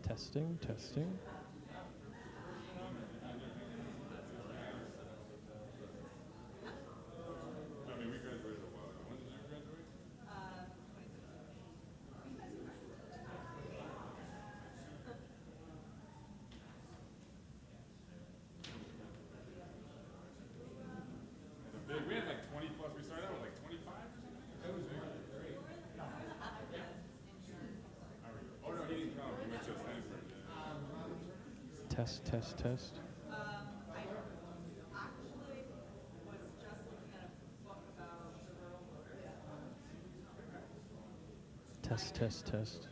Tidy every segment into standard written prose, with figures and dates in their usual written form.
Testing, testing. We had like 20 plus. We started out with like 25 or something. That was great. Oh no, he didn't come. He went to Stanford. Test, test, test. Test, test, test.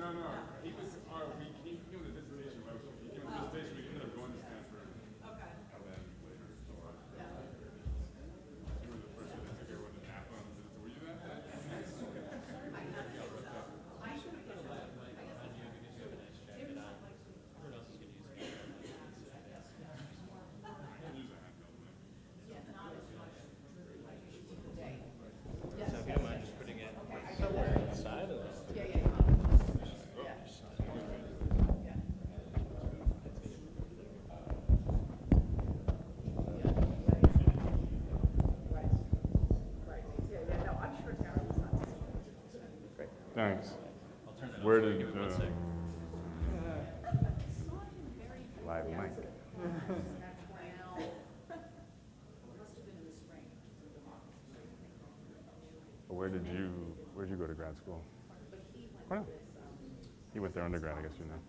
No, no. He was. We came with a dissertation. He came with a dissertation. We ended up going to Stanford. Okay. And then later. So, you were the first one that took everyone to Napa. Were you that? So if you don't mind just putting it somewhere on the side of this. Thanks. I'll turn that Where off. did Give me 1 sec. live link? Where'd you go to grad school? Oh, no. He went there undergrad, I guess you know.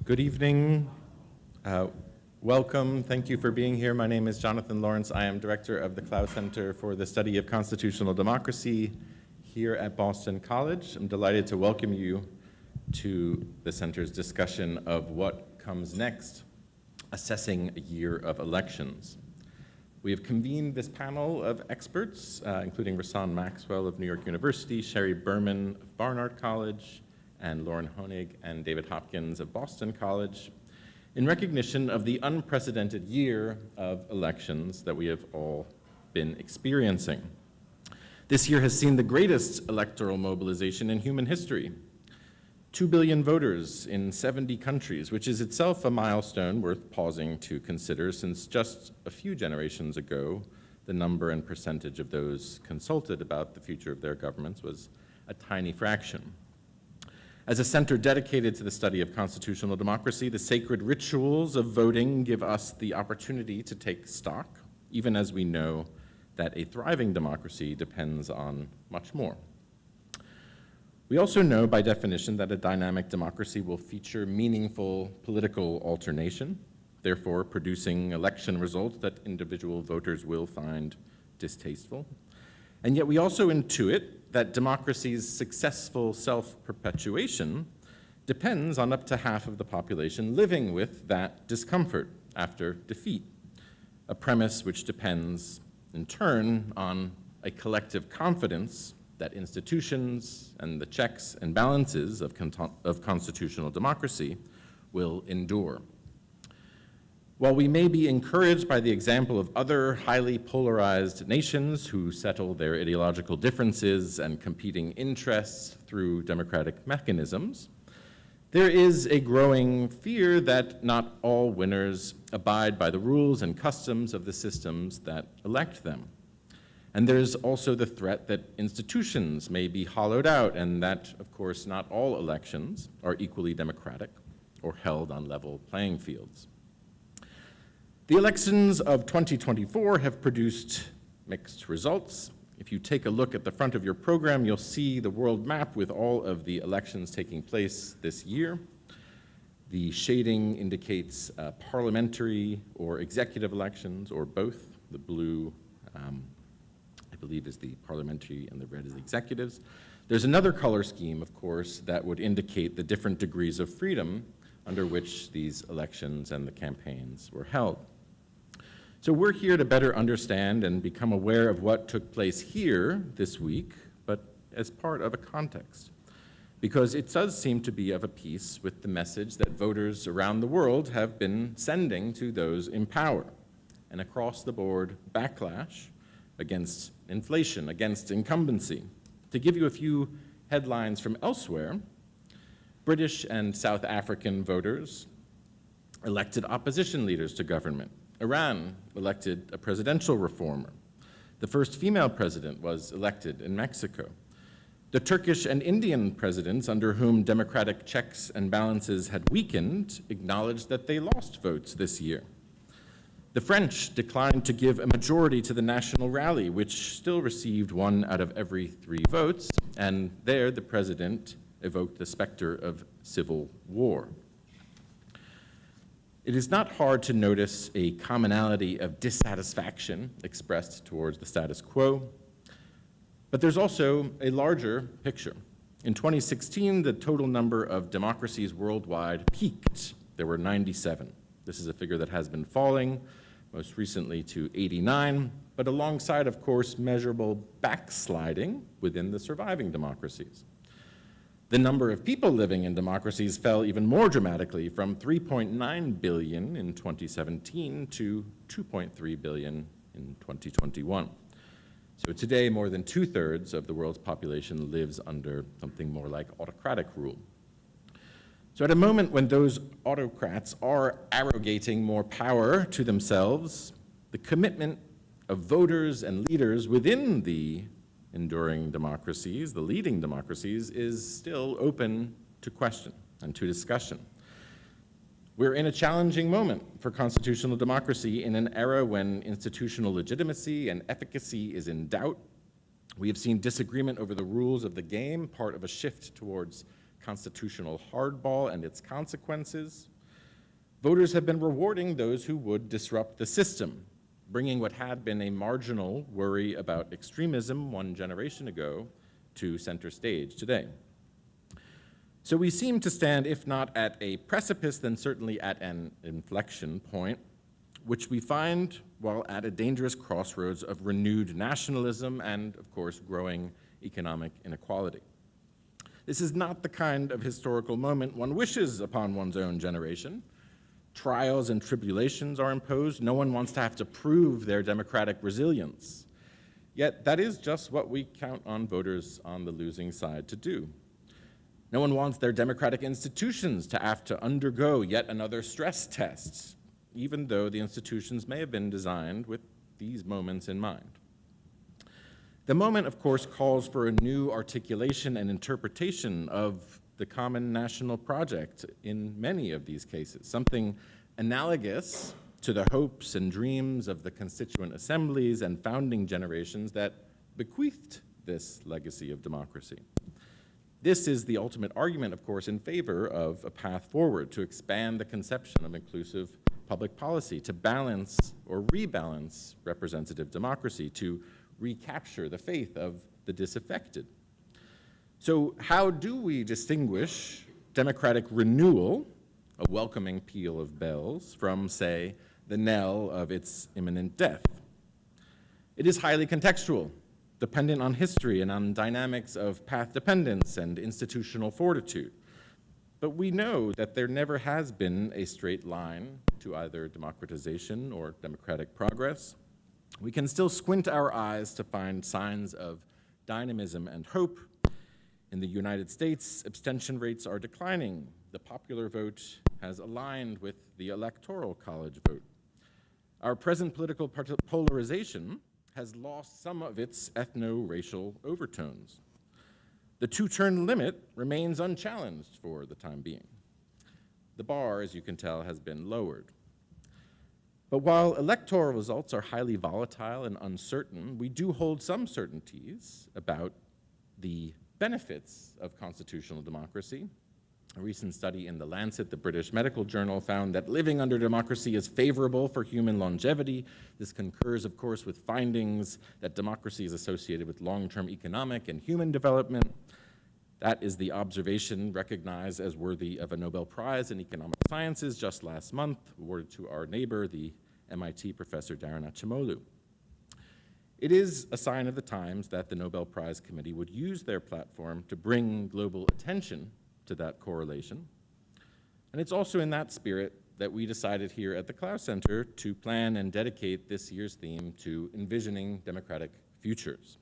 Good evening. Welcome. Thank you for being here. My name is Jonathan Laurence. I am director of the Clough Center for the Study of Constitutional Democracy here at Boston College. I'm delighted to welcome you to the center's discussion of what comes next, assessing a year of elections. We have convened this panel of experts, including Rahsaan Maxwell of New York University, Sheri Berman of Barnard College, and Honig and David Hopkins of Boston College, in recognition of the unprecedented year of elections that we have all been experiencing. This year has seen the greatest electoral mobilization in human history. 2 billion voters in 70 countries, which is itself a milestone worth pausing to consider, since just a few generations ago, the number and percentage of those consulted about the future of their governments was a tiny fraction. As a center dedicated to the study of constitutional democracy, the sacred rituals of voting give us the opportunity to take stock, even as we know that a thriving democracy depends on much more. We also know by definition that a dynamic democracy will feature meaningful political alternation, therefore producing election results that individual voters will find distasteful. And yet we also intuit that democracy's successful self-perpetuation depends on up to half of the population living with that discomfort after defeat, a premise which depends, in turn, on a collective confidence that institutions and the checks and balances of constitutional democracy will endure. While we may be encouraged by the example of other highly polarized nations who settle their ideological differences and competing interests through democratic mechanisms, there is a growing fear that not all winners abide by the rules and customs of the systems that elect them. And there's also the threat that institutions may be hollowed out, and that, of course, not all elections are equally democratic or held on level playing fields. The elections of 2024 have produced mixed results. If you take a look at the front of your program, you'll see the world map with all of the elections taking place this year. The shading indicates parliamentary or executive elections, or both. The blue, I believe, is the parliamentary, and the red is the executives. There's another color scheme, of course, that would indicate the different degrees of freedom under which these elections and the campaigns were held. So we're here to better understand and become aware of what took place here this week, but as part of a context, because it does seem to be of a piece with the message that voters around the world have been sending to those in power, an across-the-board backlash against inflation, against incumbency. To give you a few headlines from elsewhere, British and South African voters elected opposition leaders to government. Iran elected a presidential reformer. The first female president was elected in Mexico. The Turkish and Indian presidents, under whom democratic checks and balances had weakened, acknowledged that they lost votes this year. The French declined to give a majority to the National Rally, which still received 1 out of every 3 votes, and there the president evoked the specter of civil war. It is not hard to notice a commonality of dissatisfaction expressed towards the status quo, but there's also a larger picture. In 2016, the total number of democracies worldwide peaked. There were 97. This is a figure that has been falling, most recently to 89, but alongside, of course, measurable backsliding within the surviving democracies. The number of people living in democracies fell even more dramatically, from 3.9 billion in 2017 to 2.3 billion in 2021. So today, more than 2/3 of the world's population lives under something more like autocratic rule. So at a moment when those autocrats are arrogating more power to themselves, the commitment of voters and leaders within the enduring democracies, the leading democracies, is still open to question and to discussion. We're in a challenging moment for constitutional democracy in an era when institutional legitimacy and efficacy is in doubt. We have seen disagreement over the rules of the game, part of a shift towards constitutional hardball and its consequences. voters have been rewarding those who would disrupt the system, bringing what had been a marginal worry about extremism 1 generation ago to center stage today. So we seem to stand, if not at a precipice, then certainly at an inflection point, which we find while at a dangerous crossroads of renewed nationalism and, of course, growing economic inequality. This is not the kind of historical moment one wishes upon one's own generation. Trials and tribulations are imposed. No one wants to have to prove their democratic resilience. Yet that is just what we count on voters on the losing side to do. No one wants their democratic institutions to have to undergo yet another stress test, even though the institutions may have been designed with these moments in mind. The moment, of course, calls for a new articulation and interpretation of the common national project in many of these cases, something analogous to the hopes and dreams of the constituent assemblies and founding generations that bequeathed this legacy of democracy. This is the ultimate argument, of course, in favor of a path forward to expand the conception of inclusive public policy, to balance or rebalance representative democracy, to recapture the faith of the disaffected. So how do we distinguish democratic renewal, a welcoming peal of bells, from, say, the knell of its imminent death? It is highly contextual, dependent on history and on dynamics of path dependence and institutional fortitude. But we know that there never has been a straight line to either democratization or democratic progress. We can still squint our eyes to find signs of dynamism and hope. In the United States, abstention rates are declining. The popular vote has aligned with the Electoral College vote. Our present political polarization has lost some of its ethno-racial overtones. The two-term limit remains unchallenged for the time being. The bar, as you can tell, has been lowered. But while electoral results are highly volatile and uncertain, we do hold some certainties about the benefits of constitutional democracy. A recent study in The Lancet, the British medical journal, found that living under democracy is favorable for human longevity. This concurs, of course, with findings that democracy is associated with long-term economic and human development. That is the observation recognized as worthy of a Nobel Prize in Economic Sciences just last month, awarded to our neighbor, the MIT professor Daron Acemoglu. It is a sign of the times that the Nobel Prize Committee would use their platform to bring global attention to that correlation. And it's also in that spirit that we decided here at the Clough Center to plan and dedicate this year's theme to envisioning democratic futures.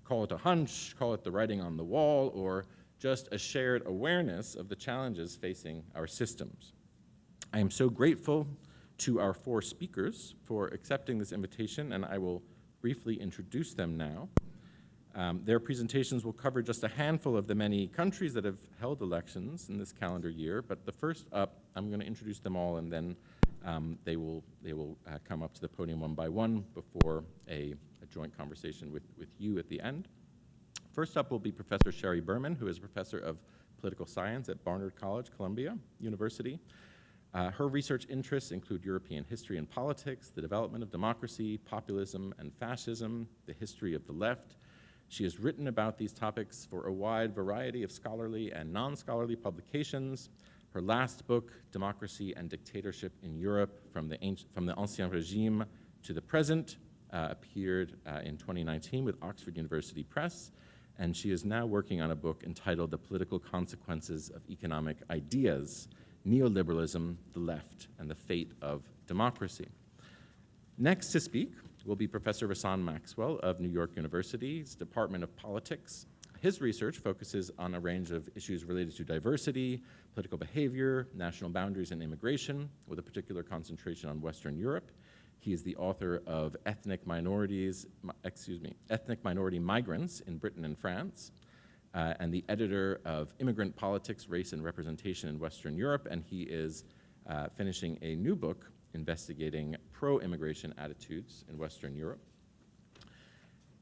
Call it a hunch, call it the writing on the wall, or just a shared awareness of the challenges facing our systems. I am so grateful to our 4 speakers for accepting this invitation, and I will briefly introduce them now. Their presentations will cover just a handful of the many countries that have held elections in this calendar year, but the first up, I'm going to introduce them all, and then they will come up to the podium one by one before a joint conversation with you at the end. First up will be Professor Sheri Berman, who is a professor of political science at Barnard College, Columbia University. Her research interests include European history and politics, the development of democracy, populism and fascism, the history of the left. She has written about these topics for a wide variety of scholarly and non-scholarly publications. Her last book, Democracy and Dictatorship in Europe, from the Ancien Régime to the Present, appeared in 2019 with Oxford University Press, and she is now working on a book entitled The Political Consequences of Economic Ideas, Neoliberalism, the Left, and the Fate of Democracy. Next to speak will be Professor Rahsaan Maxwell of New York University's Department of Politics. His research focuses on a range of issues related to diversity, political behavior, national boundaries, and immigration, with a particular concentration on Western Europe. He is the author of Ethnic Minority Migrants in Britain and France, and the editor of Immigrant Politics, Race and Representation in Western Europe, and he is finishing a new book investigating pro-immigration attitudes in Western Europe.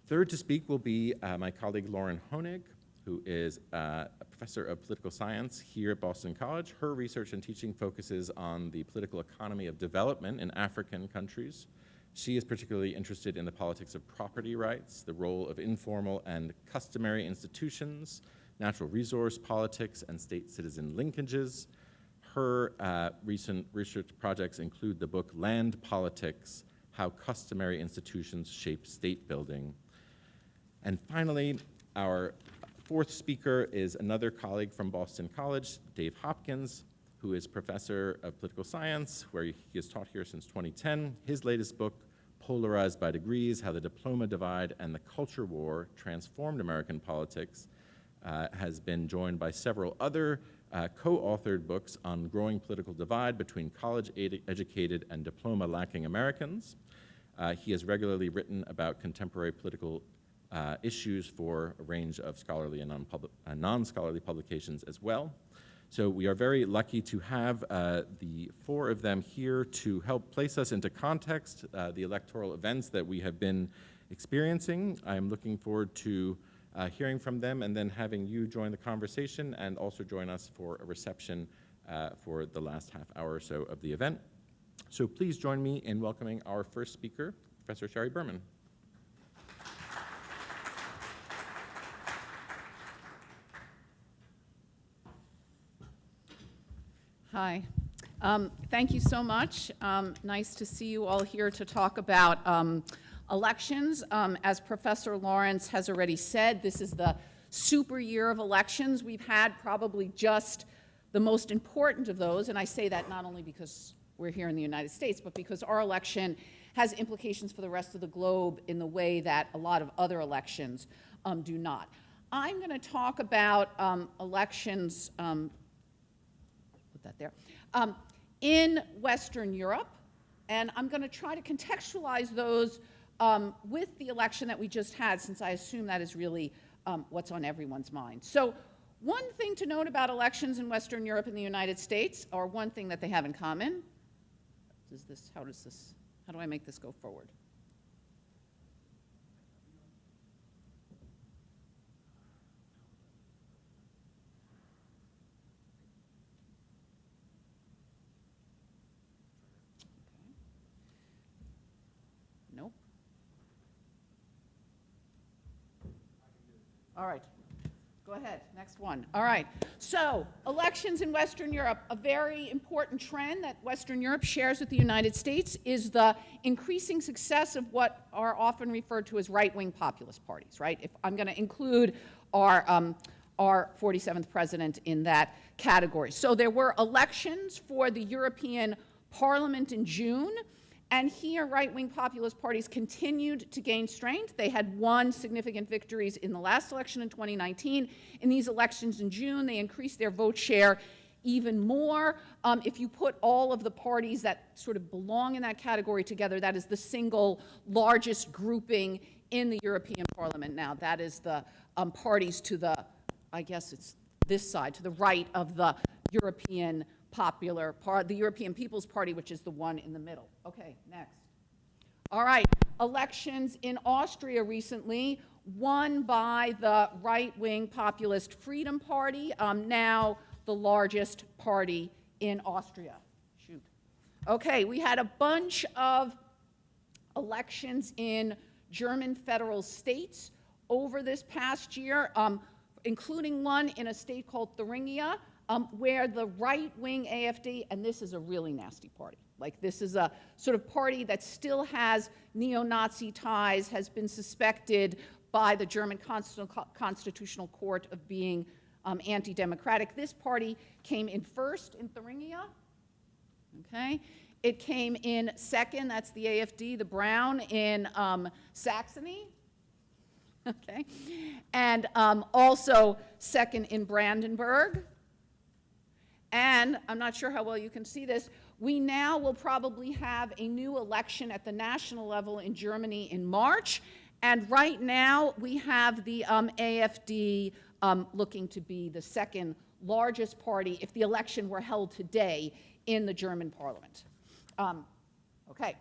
Third to speak will be my colleague Lauren Honig. who is a professor of political science here at Boston College. Her research and teaching focuses on the political economy of development in African countries. She is particularly interested in the politics of property rights, the role of informal and customary institutions, natural resource politics, and state-citizen linkages. Her recent research projects include the book Land Politics: How Customary Institutions Shape State Building. And finally, our fourth speaker is another colleague from Boston College, Dave Hopkins, who is professor of political science, where he has taught here since 2010. His latest book, Polarized by Degrees: How the Diploma Divide and the Culture War Transformed American Politics, has been joined by several other co-authored books on growing political divide between college-educated and diploma-lacking Americans. He has regularly written about contemporary political issues for a range of scholarly and non-scholarly publications as well. So we are very lucky to have the four of them here to help place us into context, the electoral events that we have been experiencing. I'm looking forward to hearing from them and then having you join the conversation and also join us for a reception for the last half hour or so of the event. So please join me in welcoming our first speaker, Professor Sheri Berman. Hi. Thank you so much. Nice to see you all here to talk about elections. As Professor Laurence has already said, this is the super year of elections. We've had probably just the most important of those, and I say that not only because we're here in the United States, but because our election has implications for the rest of the globe in the way that a lot of other elections do not. I'm going to talk about elections that there, in Western Europe, and I'm going to try to contextualize those with the election that we just had, since I assume that is really what's on everyone's mind. So one thing to note about elections in Western Europe and the United States, or one thing that they have in common, how do I make this go forward? Nope. All right. Go ahead. Next one. All right. So, elections in Western Europe. A very important trend that Western Europe shares with the United States is the increasing success of what are often referred to as right-wing populist parties, right? If I'm going to include our 47th president in that category. So there were elections for the European Parliament in June. And here, right-wing populist parties continued to gain strength. They had won significant victories in the last election in 2019. In these elections in June, they increased their vote share even more. If you put all of the parties that sort of belong in that category together, that is the single largest grouping in the European Parliament now. That is the parties to the, I guess it's this side, to the right of the European Popular Party, the European People's Party, which is the one in the middle. Okay, next. All right, elections in Austria recently, won by the right-wing populist Freedom Party, now the largest party in Austria. Shoot. Okay, we had a bunch of elections in German federal states over this past year, including one in a state called Thuringia, where the right-wing AfD, and this is a really nasty party, like this is a sort of party that still has neo-Nazi ties, has been suspected by the German Constitutional Court of being anti-democratic. This party came in first in Thuringia, okay? It came in second, that's the AfD, the Brown, in Saxony, okay? And also second in Brandenburg. And I'm not sure how well you can see this. We now will probably have a new election at the national level in Germany in March. And right now, we have the AfD looking to be the second largest party if the election were held today in the German parliament. Okay.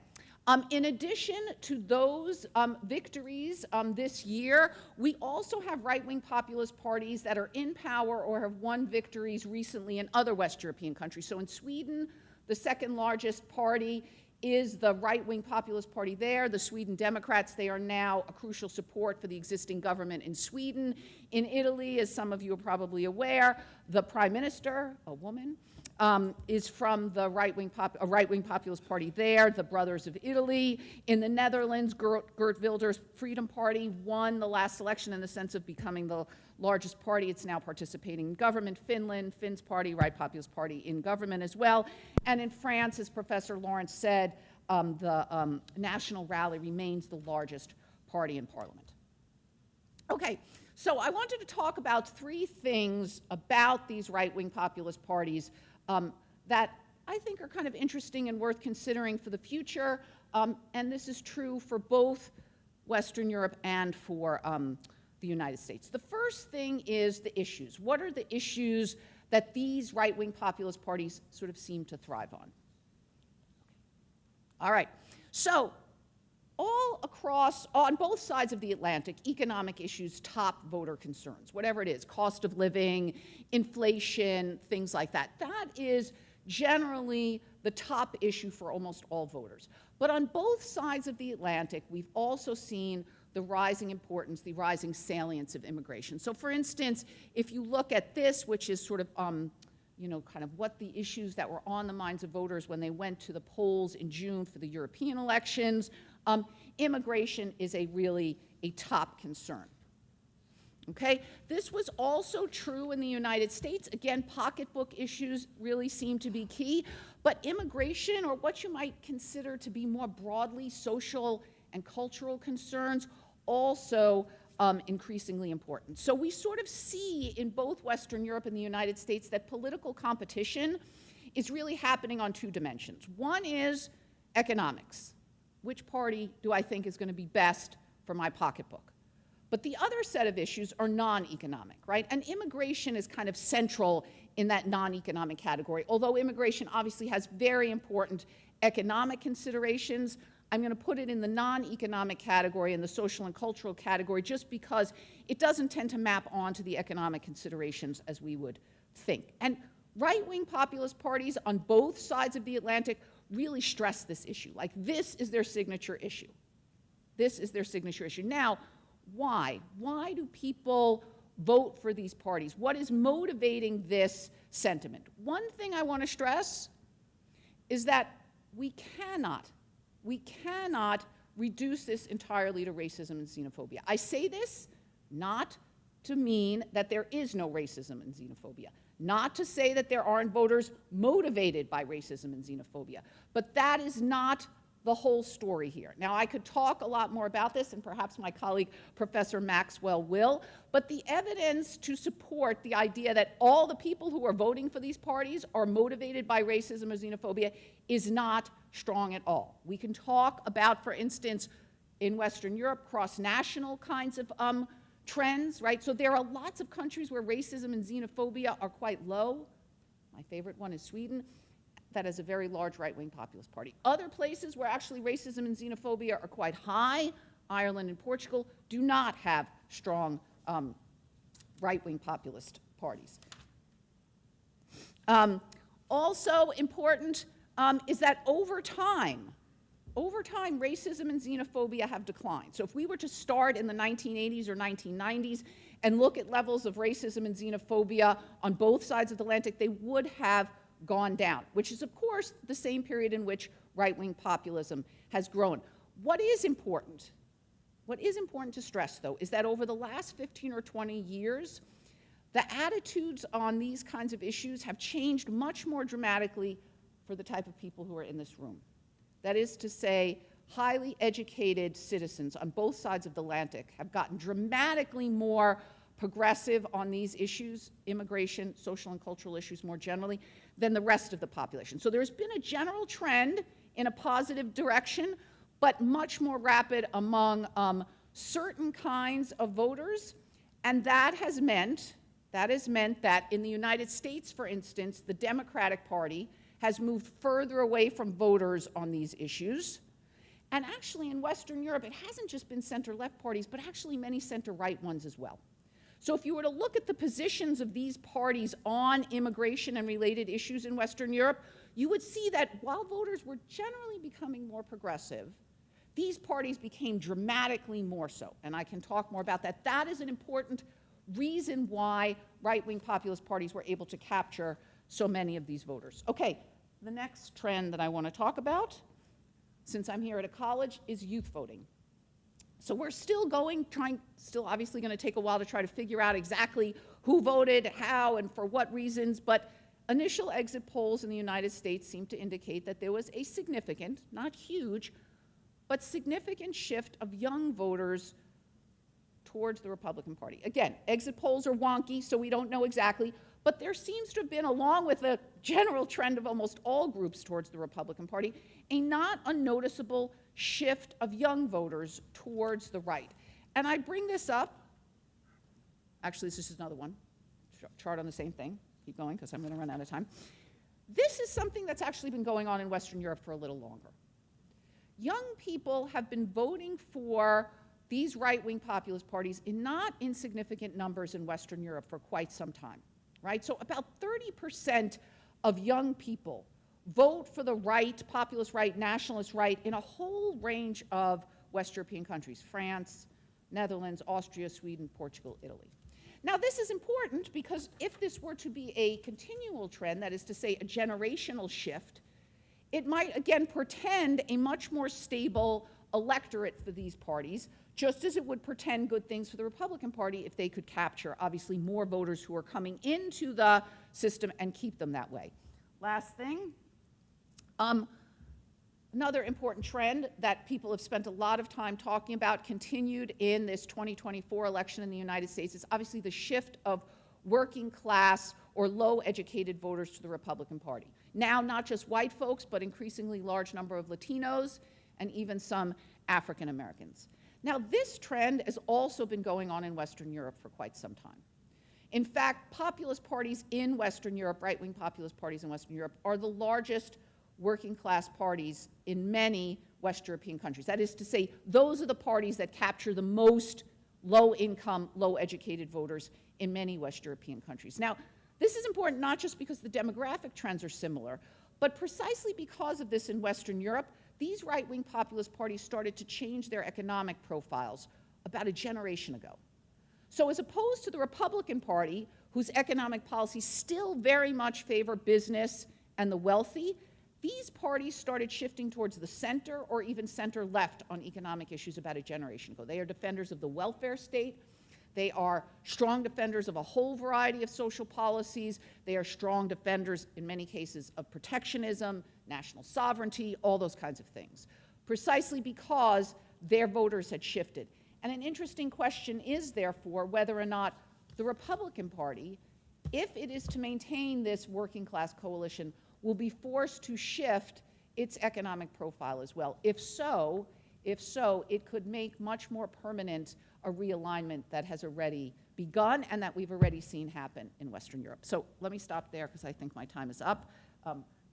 In addition to those victories this year, we also have right-wing populist parties that are in power or have won victories recently in other West European countries. So in Sweden, the second largest party is the right-wing populist party there. The Sweden Democrats, they are now a crucial support for the existing government in Sweden. In Italy, as some of you are probably aware, the prime minister, a woman, is from the right-wing populist party there, the Brothers of Italy. In the Netherlands, Geert Wilders' Freedom Party won the last election in the sense of becoming the largest party. It's now participating in government. Finland, Finn's party, right populist party in government as well. And in France, as Professor Laurence said, the National Rally remains the largest party in parliament. Okay, so I wanted to talk about three things about these right-wing populist parties that I think are kind of interesting and worth considering for the future, and this is true for both Western Europe and for the United States. The first thing is the issues. What are the issues that these right-wing populist parties sort of seem to thrive on? All right, so all across, on both sides of the Atlantic, economic issues top voter concerns, whatever it is, cost of living, inflation, things like that. That is generally the top issue for almost all voters. But on both sides of the Atlantic, we've also seen the rising importance, the rising salience of immigration. So for instance, if you look at this, which is sort of you know, kind of what the issues that were on the minds of voters when they went to the polls in June for the European elections, immigration is really a top concern. Okay, this was also true in the United States. Again, pocketbook issues really seem to be key, but immigration, or what you might consider to be more broadly social and cultural concerns, also increasingly important. So we sort of see in both Western Europe and the United States that political competition is really happening on two dimensions. One is economics. Which party do I think is going to be best for my pocketbook? But the other set of issues are non-economic, right? And immigration is kind of central in that non-economic category, although immigration obviously has very important economic considerations. I'm going to put it in the non-economic category, in the social and cultural category, just because it doesn't tend to map onto the economic considerations as we would think. And right-wing populist parties on both sides of the Atlantic really stress this issue. Like, this is their signature issue. This is their signature issue. Now, why? Why do people vote for these parties? What is motivating this sentiment? One thing I want to stress is that we cannot reduce this entirely to racism and xenophobia. I say this not to mean that there is no racism and xenophobia, not to say that there aren't voters motivated by racism and xenophobia, but that is not the whole story here. Now, I could talk a lot more about this, and perhaps my colleague, Professor Maxwell, will, but the evidence to support the idea that all the people who are voting for these parties are motivated by racism or xenophobia is not strong at all. We can talk about, for instance, in Western Europe, cross-national kinds of trends, right? So there are lots of countries where racism and xenophobia are quite low. My favorite one is Sweden. That is a very large right-wing populist party. Other places where actually racism and xenophobia are quite high, Ireland and Portugal, do not have strong right-wing populist parties. Also important is that over time, racism and xenophobia have declined. So if we were to start in the 1980s or 1990s and look at levels of racism and xenophobia on both sides of the Atlantic, they would have gone down, which is, of course, the same period in which right-wing populism has grown. What is important to stress, though, is that over the last 15 or 20 years, the attitudes on these kinds of issues have changed much more dramatically for the type of people who are in this room. That is to say, highly educated citizens on both sides of the Atlantic have gotten dramatically more progressive on these issues, immigration, social and cultural issues more generally, than the rest of the population. So there's been a general trend in a positive direction, but much more rapid among certain kinds of voters, and that has meant that in the United States, for instance, the Democratic Party has moved further away from voters on these issues, And actually, in Western Europe, it hasn't just been center-left parties, but actually many center-right ones as well. So if you were to look at the positions of these parties on immigration and related issues in Western Europe, you would see that while voters were generally becoming more progressive, these parties became dramatically more so. And I can talk more about that. That is an important reason why right-wing populist parties were able to capture so many of these voters. Okay, the next trend that I want to talk about, since I'm here at a college, is youth voting. So we're still still obviously going to take a while to try to figure out exactly who voted, how, and for what reasons, but initial exit polls in the United States seem to indicate that there was a significant, not huge, but significant shift of young voters towards the Republican Party. Again, exit polls are wonky, so we don't know exactly, but there seems to have been, along with a general trend of almost all groups towards the Republican Party, a not unnoticeable shift of young voters towards the right. And I bring this up, actually this is another one, chart on the same thing, keep going because I'm going to run out of time. This is something that's actually been going on in Western Europe for a little longer. Young people have been voting for these right-wing populist parties in not insignificant numbers in Western Europe for quite some time, right? So about 30% of young people vote for the right, populist right, nationalist right, in a whole range of West European countries: France, Netherlands, Austria, Sweden, Portugal, Italy. Now this is important because if this were to be a continual trend, that is to say a generational shift, it might again portend a much more stable electorate for these parties, just as it would portend good things for the Republican Party if they could capture, obviously, more voters who are coming into the system and keep them that way. Last thing, another important trend that people have spent a lot of time talking about, continued in this 2024 election in the United States, is obviously the shift of working class or low-educated voters to the Republican Party. Now, not just white folks, but increasingly large number of Latinos and even some African Americans. Now, this trend has also been going on in Western Europe for quite some time. In fact, populist parties in Western Europe, right-wing populist parties in Western Europe, are the largest working class parties in many West European countries. That is to say, those are the parties that capture the most low-income, low-educated voters in many West European countries. Now, this is important not just because the demographic trends are similar, but precisely because of this in Western Europe, these right-wing populist parties started to change their economic profiles about a generation ago. So as opposed to the Republican Party, whose economic policies still very much favor business and the wealthy, these parties started shifting towards the center or even center-left on economic issues about a generation ago. They are defenders of the welfare state. They are strong defenders of a whole variety of social policies. They are strong defenders, in many cases, of protectionism, national sovereignty, all those kinds of things, precisely because their voters had shifted. And an interesting question is, therefore, whether or not the Republican Party, if it is to maintain this working class coalition, will be forced to shift its economic profile as well. If so, it could make much more permanent a realignment that has already begun and that we've already seen happen in Western Europe. So let me stop there because I think my time is up.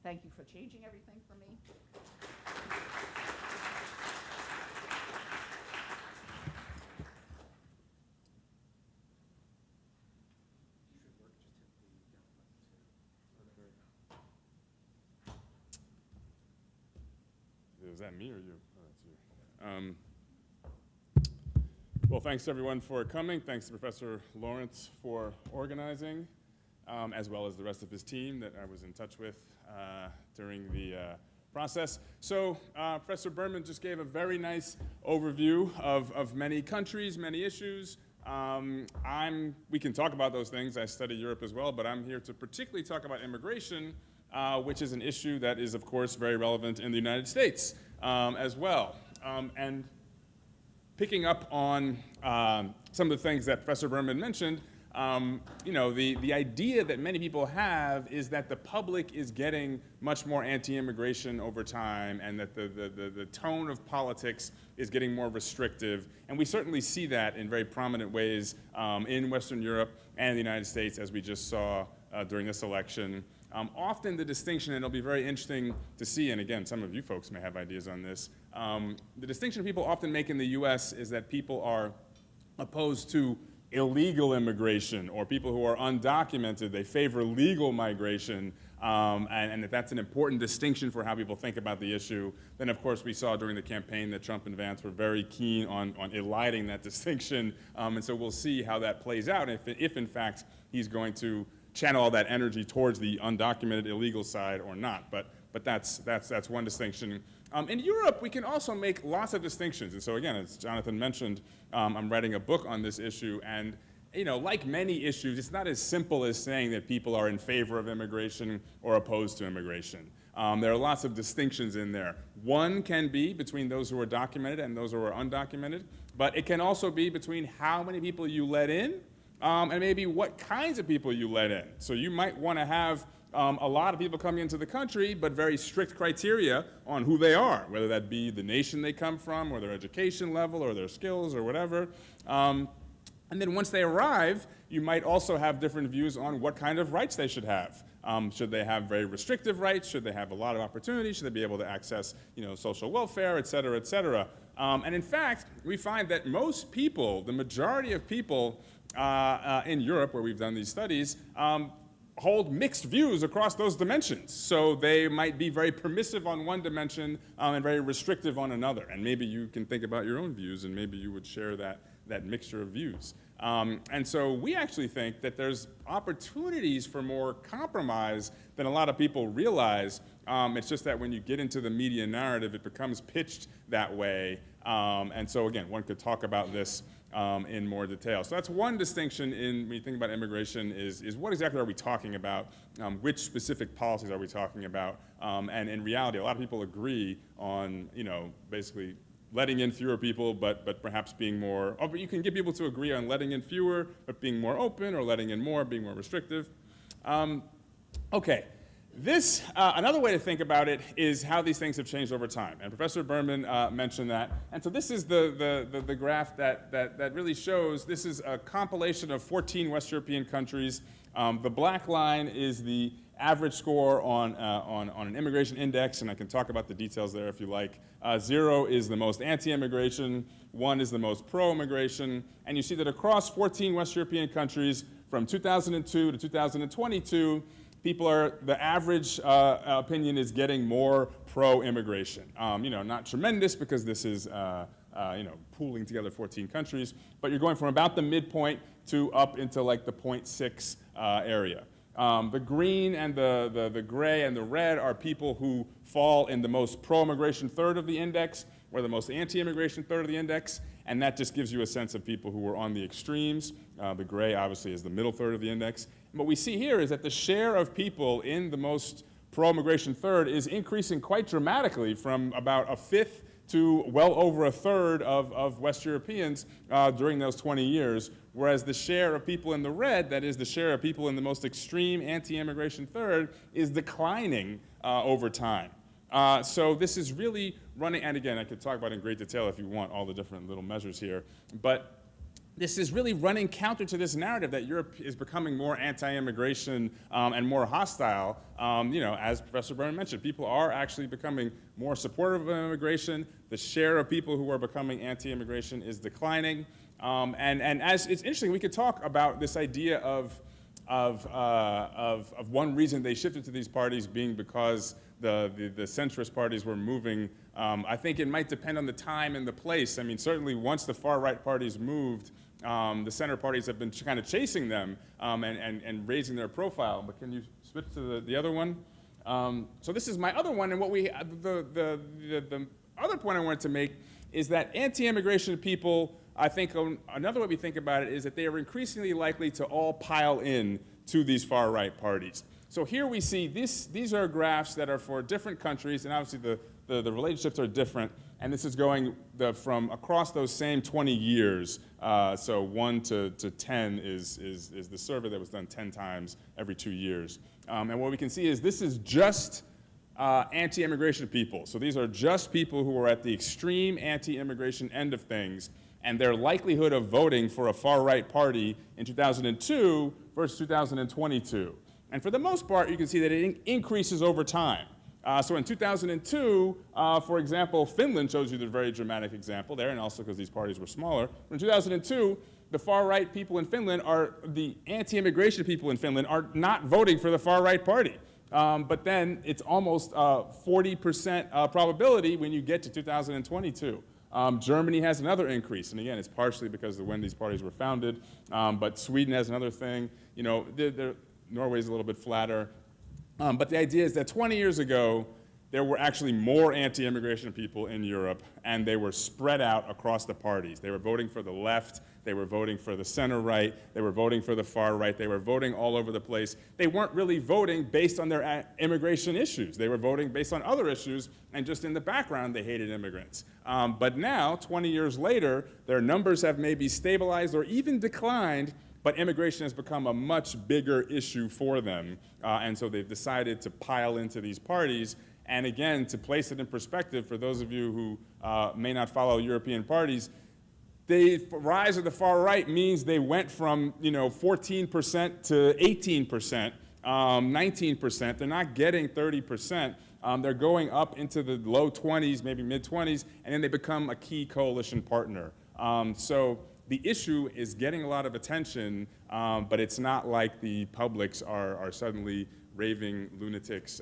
Thank you for changing everything for me. Is that me or you? Oh, that's you. Well, thanks everyone for coming. Thanks to Professor Laurence for organizing, as well as the rest of his team that I was in touch with during the process. So Professor Berman just gave a very nice overview of many countries, many issues. We can talk about those things. I study Europe as well, but I'm here to particularly talk about immigration, which is an issue that is, of course, very relevant in the United States as well. And picking up on some of the things that Professor Berman mentioned, the idea that many people have is that the public is getting much more anti-immigration over time and that the tone of politics is getting more restrictive. And we certainly see that in very prominent ways in Western Europe and the United States, as we just saw during this election. Often the distinction, and it'll be very interesting to see, and again, some of you folks may have ideas on this, the distinction people often make in the US is that people are opposed to illegal immigration or people who are undocumented. They favor legal migration, and that's an important distinction for how people think about the issue. Then, of course, we saw during the campaign that Trump and Vance were very keen on eliding that distinction, and so we'll see how that plays out if in fact he's going to channel all that energy towards the undocumented illegal side or not. But that's one distinction. In Europe, we can also make lots of distinctions. And so again, as Jonathan mentioned, I'm writing a book on this issue. And like many issues, it's not as simple as saying that people are in favor of immigration or opposed to immigration. There are lots of distinctions in there. One can be between those who are documented and those who are undocumented. But it can also be between how many people you let in and maybe what kinds of people you let in. So you might want to have a lot of people coming into the country, but very strict criteria on who they are, whether that be the nation they come from, or their education level, or their skills, or whatever. And then once they arrive, you might also have different views on what kind of rights they should have. Should they have very restrictive rights? Should they have a lot of opportunities? Should they be able to access, social welfare, et cetera, et cetera? And in fact, we find that most people, the majority of people in Europe, where we've done these studies, hold mixed views across those dimensions. So they might be very permissive on one dimension and very restrictive on another. And maybe you can think about your own views, and maybe you would share that mixture of views. And so we actually think that there's opportunities for more compromise than a lot of people realize. It's just that when you get into the media narrative, it becomes pitched that way. And so again, one could talk about this in more detail. So that's one distinction when you think about immigration is what exactly are we talking about? Which specific policies are we talking about? And in reality, a lot of people agree on, basically letting in fewer people, but perhaps being more, but you can get people to agree on letting in fewer, but being more open, or letting in more, being more restrictive. Okay. This, another way to think about it is how these things have changed over time. And Professor Berman mentioned that. And so this is the graph that really shows, this is a compilation of 14 West European countries. The black line is the average score on an immigration index, and I can talk about the details there if you like. 0 is the most anti-immigration, 1 is the most pro-immigration, and you see that across 14 West European countries from 2002 to 2022, the average opinion is getting more pro-immigration. Not tremendous because this is, pooling together 14 countries, but you're going from about the midpoint to up into like the 0.6 area. The green and the gray and the red are people who fall in the most pro-immigration third of the index or the most anti-immigration third of the index, and that just gives you a sense of people who are on the extremes. The gray obviously is the middle third of the index. And what we see here is that the share of people in the most pro-immigration third is increasing quite dramatically from about a fifth to well over a third of West Europeans during those 20 years, whereas the share of people in the red, that is the share of people in the most extreme anti-immigration third, is declining over time. So this is really running, and again, I could talk about in great detail if you want all the different little measures here, but this is really running counter to this narrative that Europe is becoming more anti-immigration and more hostile. As Professor Berman mentioned, people are actually becoming more supportive of immigration. The share of people who are becoming anti-immigration is declining. And as it's interesting, we could talk about this idea of one reason they shifted to these parties being because the centrist parties were moving. I think it might depend on the time and the place. I mean, certainly once the far-right parties moved, the center parties have been kind of chasing them and raising their profile. But can you switch to the other one? So this is my other one, and the other point I wanted to make is that anti-immigration people, I think another way we think about it is that they are increasingly likely to all pile in to these far-right parties. So here we see these are graphs that are for different countries, and obviously the relationships are different, and this is going from across those same 20 years. So 1 to 10 is the survey that was done 10 times every 2 years. And what we can see is this is just anti-immigration people. So these are just people who are at the extreme anti-immigration end of things, and their likelihood of voting for a far-right party in 2002 versus 2022. And for the most part, you can see that it increases over time. So in 2002, for example, Finland shows you the very dramatic example there, and also because these parties were smaller. In 2002, the far-right people in Finland the anti-immigration people in Finland are not voting for the far-right party. But then it's almost 40% probability when you get to 2022. Germany has another increase, and again, it's partially because of when these parties were founded, but Sweden has another thing. You know, Norway's a little bit flatter. But the idea is that 20 years ago, there were actually more anti-immigration people in Europe, and they were spread out across the parties. They were voting for the left, they were voting for the center-right, they were voting for the far-right, they were voting all over the place. They weren't really voting based on their immigration issues. They were voting based on other issues, and just in the background, they hated immigrants. But now, 20 years later, their numbers have maybe stabilized or even declined, but immigration has become a much bigger issue for them, and so they've decided to pile into these parties. And again, to place it in perspective, for those of you who may not follow European parties, the rise of the far right means they went from 14% to 18%, 19%. They're not getting 30%. They're going up into the low 20s, maybe mid-20s, and then they become a key coalition partner. So the issue is getting a lot of attention, but it's not like the publics are suddenly raving lunatics,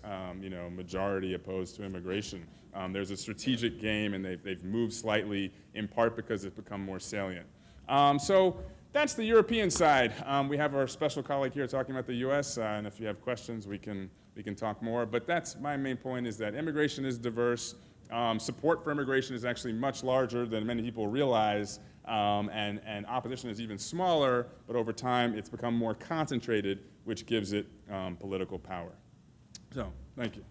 majority opposed to immigration. There's a strategic game, and they've moved slightly, in part because it's become more salient. So that's the European side. We have our special colleague here talking about the US, and if you have questions, we can talk more. But that's my main point, is that immigration is diverse. Support for immigration is actually much larger than many people realize, and opposition is even smaller, but over time it's become more concentrated, which gives it political power. So, thank you.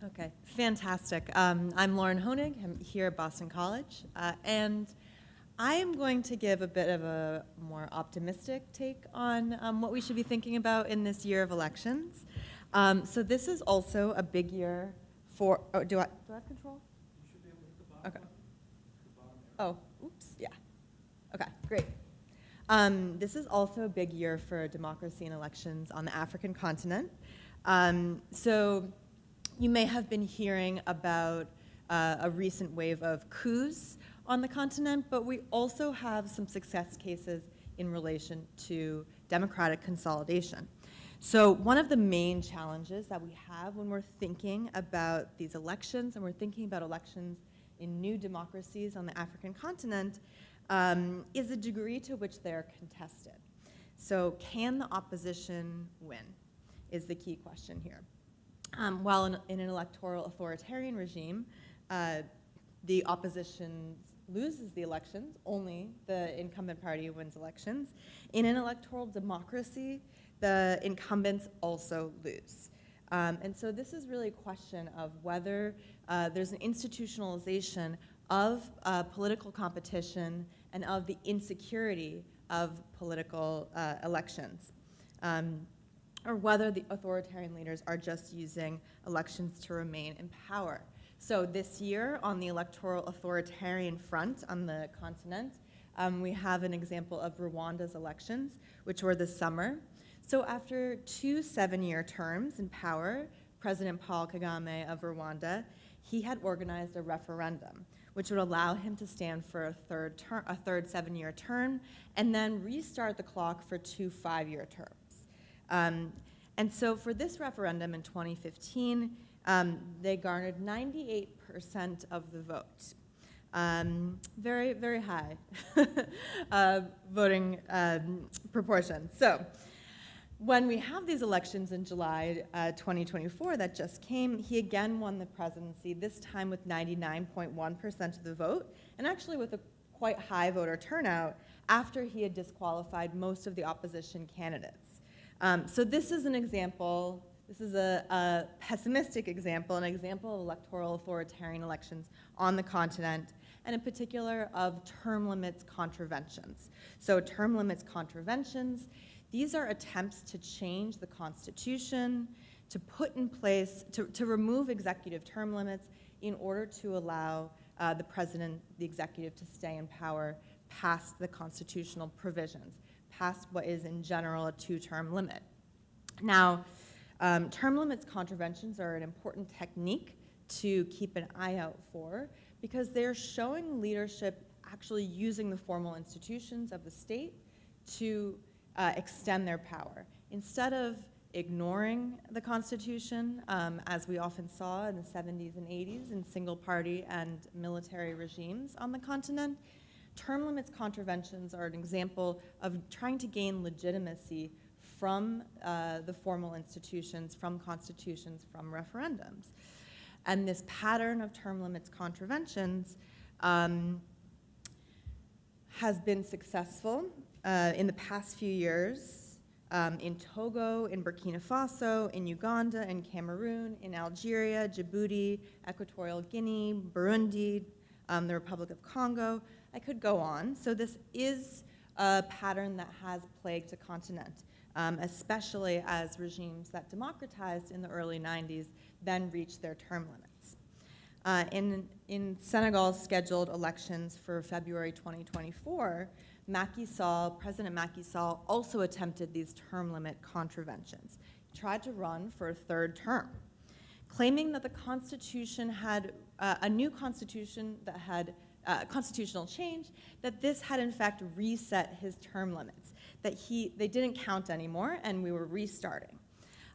Okay, fantastic. I'm Lauren Honig. I'm here at Boston College, and I am going to give a bit of a more optimistic take on what we should be thinking about in this year of elections. So this is also a big year for. Oh, do I have control? You should be able to hit the bottom. Okay. The bottom arrow. Oh, oops. Yeah. Okay, great. This is also a big year for democracy and elections on the African continent. So you may have been hearing about a recent wave of coups on the continent, but we also have some success cases in relation to democratic consolidation. So one of the main challenges that we have when we're thinking about these elections, and we're thinking about elections in new democracies on the African continent, is the degree to which they're contested. So can the opposition win, is the key question here. While in an electoral authoritarian regime, the opposition loses the elections, only the incumbent party wins elections. In an electoral democracy, the incumbents also lose. And so this is really a question of whether there's an institutionalization of political competition and of the insecurity of political elections. Or whether the authoritarian leaders are just using elections to remain in power. So this year, on the electoral authoritarian front on the continent, we have an example of Rwanda's elections, which were this summer. So after 2 7-year terms in power, President Paul Kagame of Rwanda, he had organized a referendum, which would allow him to stand for a third 7-year term, and then restart the clock for 2 5-year terms. And so for this referendum in 2015, they garnered 98% of the vote. Very, very high voting proportion. So when we have these elections in July 2024 that just came, he again won the presidency, this time with 99.1% of the vote, and actually with a quite high voter turnout after he had disqualified most of the opposition candidates. So this is an example This is a pessimistic example, an example of electoral authoritarian elections on the continent, and in particular of term limits contraventions. So term limits contraventions, these are attempts to change the Constitution, to put in place, to remove executive term limits in order to allow the president, the executive, to stay in power past the constitutional provisions, past what is in general a two-term limit. Now, term limits contraventions are an important technique to keep an eye out for because they're showing leadership actually using the formal institutions of the state to extend their power. Instead of ignoring the Constitution, as we often saw in the 70s and 80s in single-party and military regimes on the continent, term limits contraventions are an example of trying to gain legitimacy from the formal institutions, from constitutions, from referendums. And this pattern of term limits contraventions has been successful in the past few years in Togo, in Burkina Faso, in Uganda, in Cameroon, in Algeria, Djibouti, Equatorial Guinea, Burundi, the Republic of Congo. I could go on. So this is a pattern that has plagued the continent, especially as regimes that democratized in the early 90s then reached their term limits. In Senegal's scheduled elections for February 2024, President Macky Sall also attempted these term limit contraventions. He tried to run for a third term, claiming that the Constitution had a new Constitution that had constitutional change, that this had in fact reset his term limits, that they didn't count anymore and we were restarting.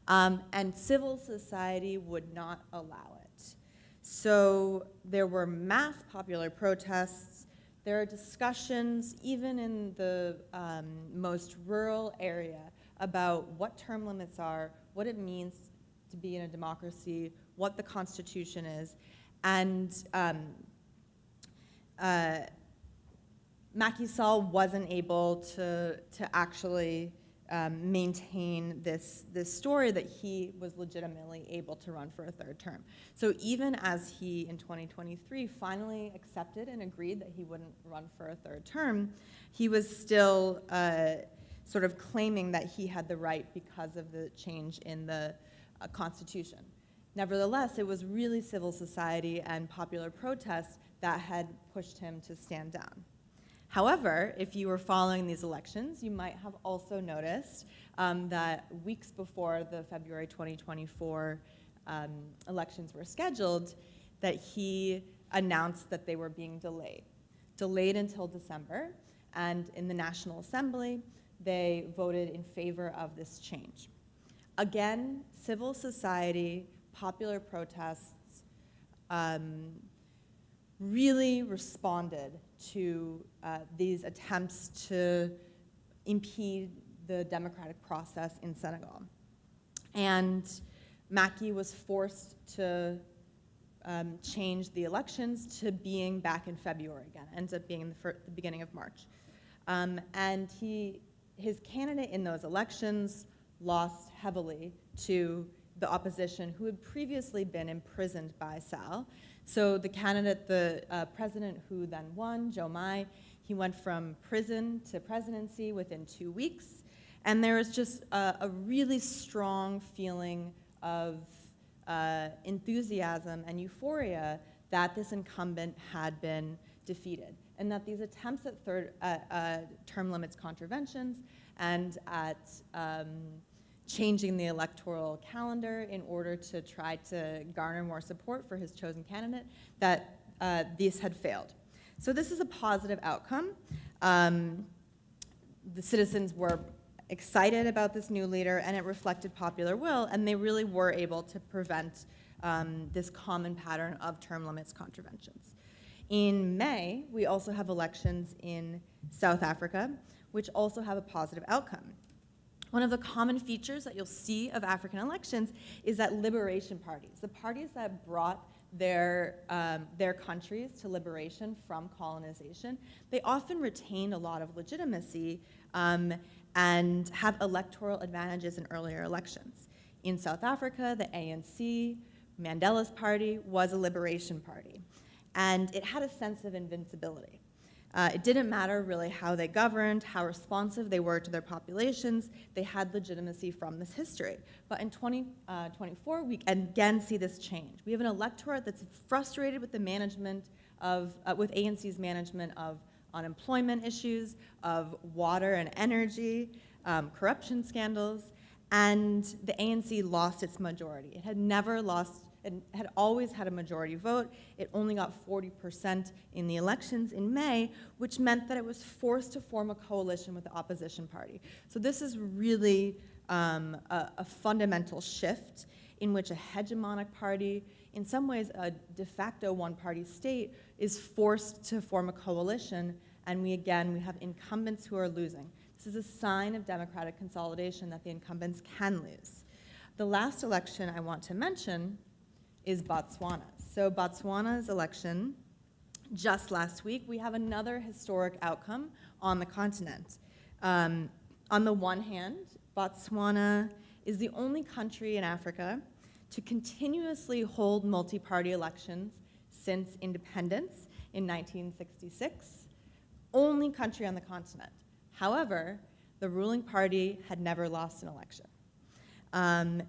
And civil society would not allow it. So there were mass popular protests. There are discussions, even in the most rural area, about what term limits are, what it means to be in a democracy, what the Constitution is. And Macky Sall wasn't able to actually maintain this story that he was legitimately able to run for a third term. So even as he, in 2023, finally accepted and agreed that he wouldn't run for a third term, he was still sort of claiming that he had the right because of the change in the Constitution. Nevertheless, it was really civil society and popular protests that had pushed him to stand down. However, if you were following these elections, you might have also noticed that weeks before the February 2024 elections were scheduled, that he announced that they were being delayed until December, and in the National Assembly, they voted in favor of this change. Again, civil society, popular protests really responded to these attempts to impede the democratic process in Senegal. And Macky was forced to change the elections to being back in February again, ends up being in the beginning of March. And his candidate in those elections lost heavily to the opposition who had previously been imprisoned by Sall. So the candidate, the president who then won, Diomaye, he went from prison to presidency within 2 weeks. And there was just a really strong feeling of enthusiasm and euphoria that this incumbent had been defeated, and that these attempts at term limits contraventions and at changing the electoral calendar in order to try to garner more support for his chosen candidate, that these had failed. So this is a positive outcome. The citizens were excited about this new leader, and it reflected popular will, and they really were able to prevent this common pattern of term limits contraventions. In May, we also have elections in South Africa, which also have a positive outcome. One of the common features that you'll see of African elections is that liberation parties, the parties that brought their countries to liberation from colonization, they often retain a lot of legitimacy and have electoral advantages in earlier elections. In South Africa, the ANC, Mandela's party, was a liberation party. And it had a sense of invincibility. It didn't matter really how they governed, how responsive they were to their populations. They had legitimacy from this history. But in 2024, we again see this change. We have an electorate that's frustrated with the management of, with ANC's management of unemployment issues, of water and energy, corruption scandals, and the ANC lost its majority. It had never lost. It had always had a majority vote. It only got 40% in the elections in May, which meant that it was forced to form a coalition with the opposition party. So this is really a fundamental shift in which a hegemonic party, in some ways a de facto one-party state, is forced to form a coalition, and we have incumbents who are losing. This is a sign of democratic consolidation that the incumbents can lose. The last election I want to mention is Botswana. So Botswana's election, just last week, we have another historic outcome on the continent. On the one hand, Botswana is the only country in Africa to continuously hold multi-party elections since independence in 1966, only country on the continent. However, the ruling party had never lost an election.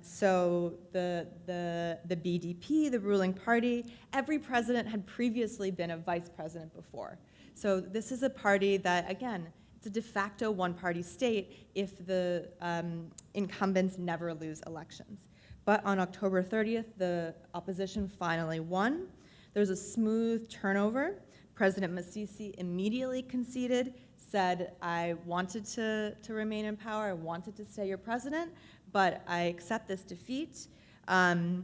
So the BDP, the ruling party, every president had previously been a vice president before. So this is a party that, again, it's a de facto one-party state if the incumbents never lose elections. But on October 30th, the opposition finally won. There's a smooth turnover. President Masisi immediately conceded, said, I wanted to remain in power, I wanted to stay your president, but I accept this defeat. And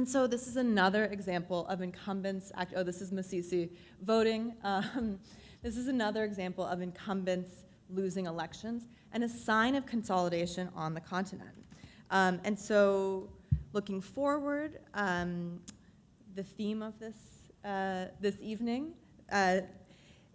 so this is another example of incumbents, this is Masisi voting. This is another example of incumbents losing elections and a sign of consolidation on the continent. And so looking forward, the theme of this evening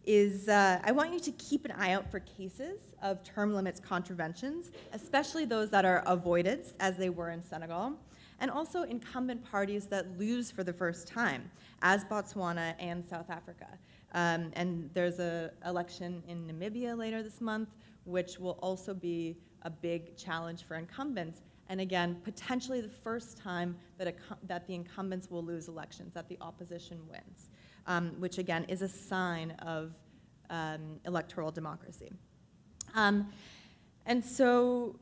is I want you to keep an eye out for cases of term limits contraventions, especially those that are avoided, as they were in Senegal, and also incumbent parties that lose for the first time, as Botswana and South Africa. And there's an election in Namibia later this month, which will also be a big challenge for incumbents, and again, potentially the first time that the incumbents will lose elections, that the opposition wins. Which again is a sign of electoral democracy. And so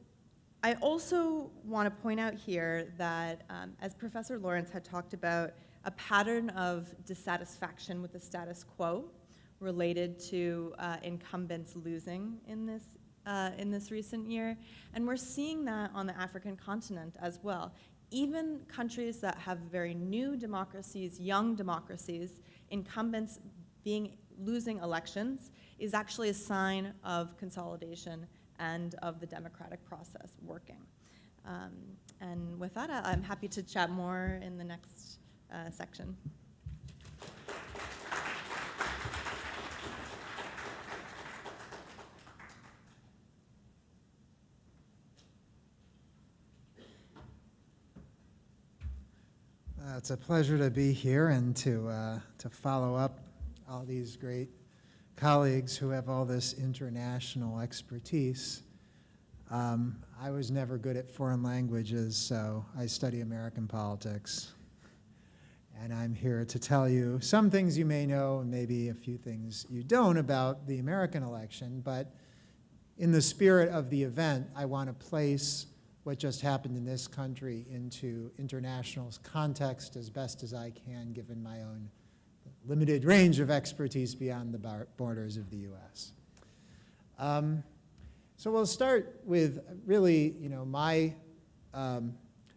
I also want to point out here that, as Professor Laurence had talked about, a pattern of dissatisfaction with the status quo related to incumbents losing in this recent year. And we're seeing that on the African continent as well. Even countries that have very new democracies, young democracies, incumbents losing elections is actually a sign of consolidation and of the democratic process working. And with that, I'm happy to chat more in the next section. It's a pleasure to be here and to follow up all these great colleagues who have all this international expertise. I was never good at foreign languages, so I study American politics. And I'm here to tell you some things you may know and maybe a few things you don't about the American election. But in the spirit of the event, I want to place what just happened in this country into international context as best as I can, given my own limited range of expertise beyond the borders of the US. So we'll start with really, my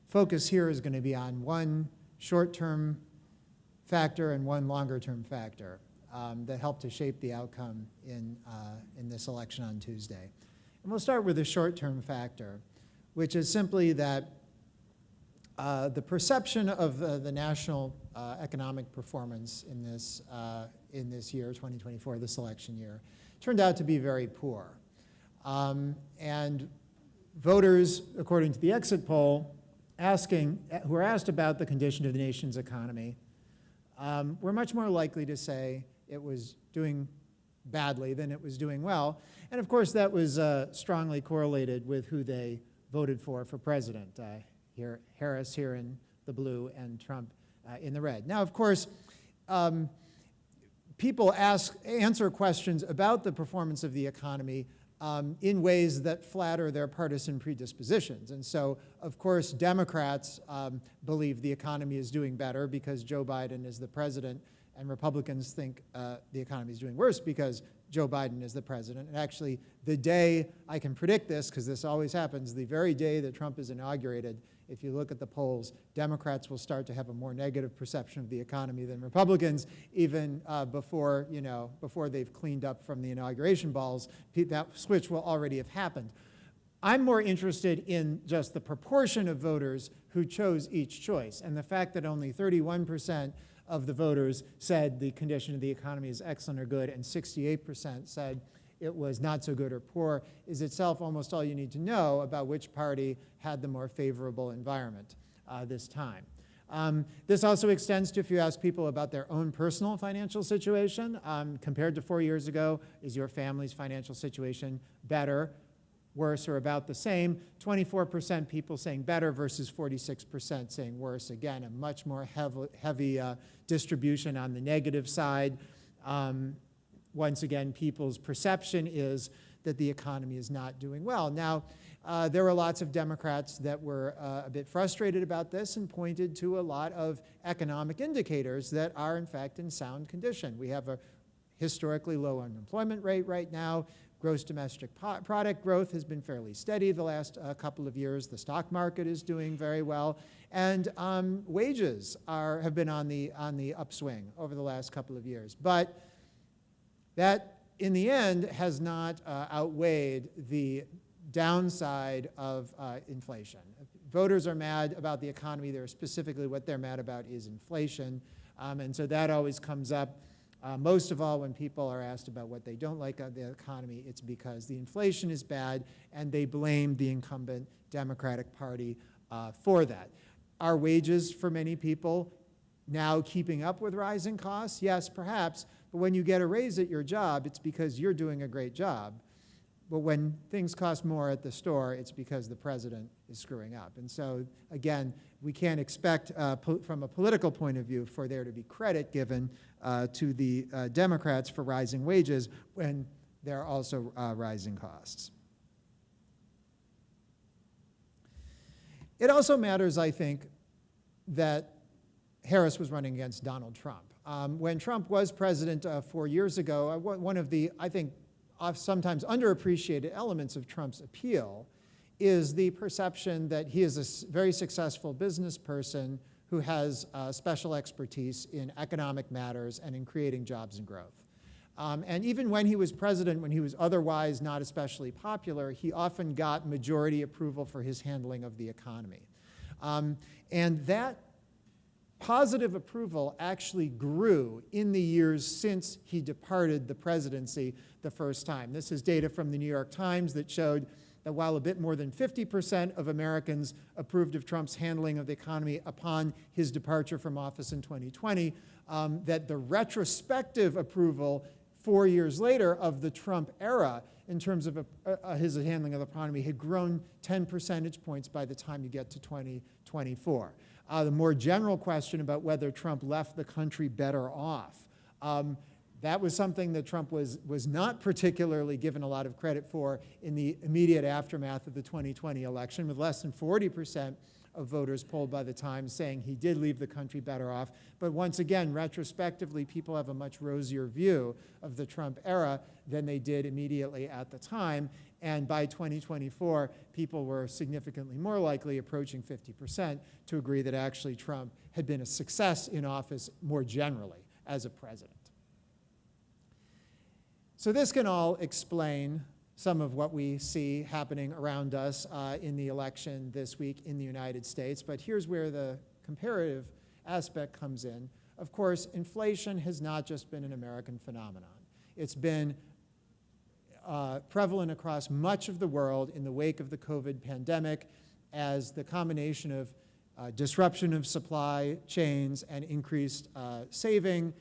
focus here is going to be on one short-term factor and one longer-term factor that helped to shape the outcome in this election on Tuesday. And we'll start with the short-term factor, which is simply that the perception of the national economic performance in this year, 2024, this election year, turned out to be very poor. And voters, according to the exit poll, who are asked about the condition of the nation's economy, were much more likely to say it was doing badly than it was doing well. And of course, that was strongly correlated with who they voted for president. Harris here in the blue and Trump in the red. Now, of course, people answer questions about the performance of the economy in ways that flatter their partisan predispositions. And so, of course, Democrats believe the economy is doing better because Joe Biden is the president, and Republicans think the economy is doing worse because Joe Biden is the president. And actually, the day, I can predict this because this always happens, the very day that Trump is inaugurated, if you look at the polls, Democrats will start to have a more negative perception of the economy than Republicans, even before they've cleaned up from the inauguration balls. That switch will already have happened. I'm more interested in just the proportion of voters who chose each choice, and the fact that only 31% of the voters said the condition of the economy is excellent or good, and 68% said it was not so good or poor, is itself almost all you need to know about which party had the more favorable environment this time. This also extends to if you ask people about their own personal financial situation. Compared to 4 years ago, is your family's financial situation better, worse, or about the same? 24% people saying better versus 46% saying worse. Again, a much more heavy distribution on the negative side. Once again, people's perception is that the economy is not doing well. Now, there were lots of Democrats that were a bit frustrated about this and pointed to a lot of economic indicators that are, in fact, in sound condition. We have a historically low unemployment rate right now. Gross domestic product growth has been fairly steady the last couple of years. The stock market is doing very well. And wages have been on the upswing over the last couple of years. But that, in the end, has not outweighed the downside of inflation. Voters are mad about the economy. Specifically what they're mad about is inflation. And so that always comes up. Most of all, when people are asked about what they don't like of the economy, it's because the inflation is bad, and they blame the incumbent Democratic Party for that. Are wages, for many people, now keeping up with rising costs? Yes, perhaps. But when you get a raise at your job, it's because you're doing a great job. But when things cost more at the store, it's because the president is screwing up. And so, again, we can't expect, from a political point of view, for there to be credit given to the Democrats for rising wages when there are also rising costs. It also matters, I think, that Harris was running against Donald Trump. When Trump was president 4 years ago, one of the, I think, sometimes underappreciated elements of Trump's appeal is the perception that he is a very successful business person who has special expertise in economic matters and in creating jobs and growth. And even when he was president, when he was otherwise not especially popular, he often got majority approval for his handling of the economy. And that positive approval actually grew in the years since he departed the presidency the first time. This is data from the New York Times that showed that while a bit more than 50% of Americans approved of Trump's handling of the economy upon his departure from office in 2020, that the retrospective approval 4 years later of the Trump era in terms of his handling of the economy had grown 10 percentage points by the time you get to 2024. The more general question about whether Trump left the country better off, that was something that Trump was not particularly given a lot of credit for in the immediate aftermath of the 2020 election, with less than 40% of voters polled by the Times saying he did leave the country better off. But once again, retrospectively, people have a much rosier view of the Trump era than they did immediately at the time. And by 2024, people were significantly more likely, approaching 50%, to agree that actually Trump had been a success in office more generally as a president. So this can all explain some of what we see happening around us in the election this week in the United States. But here's where the comparative aspect comes in. Of course, inflation has not just been an American phenomenon. It's been prevalent across much of the world in the wake of the COVID pandemic as the combination of disruption of supply chains and increased saving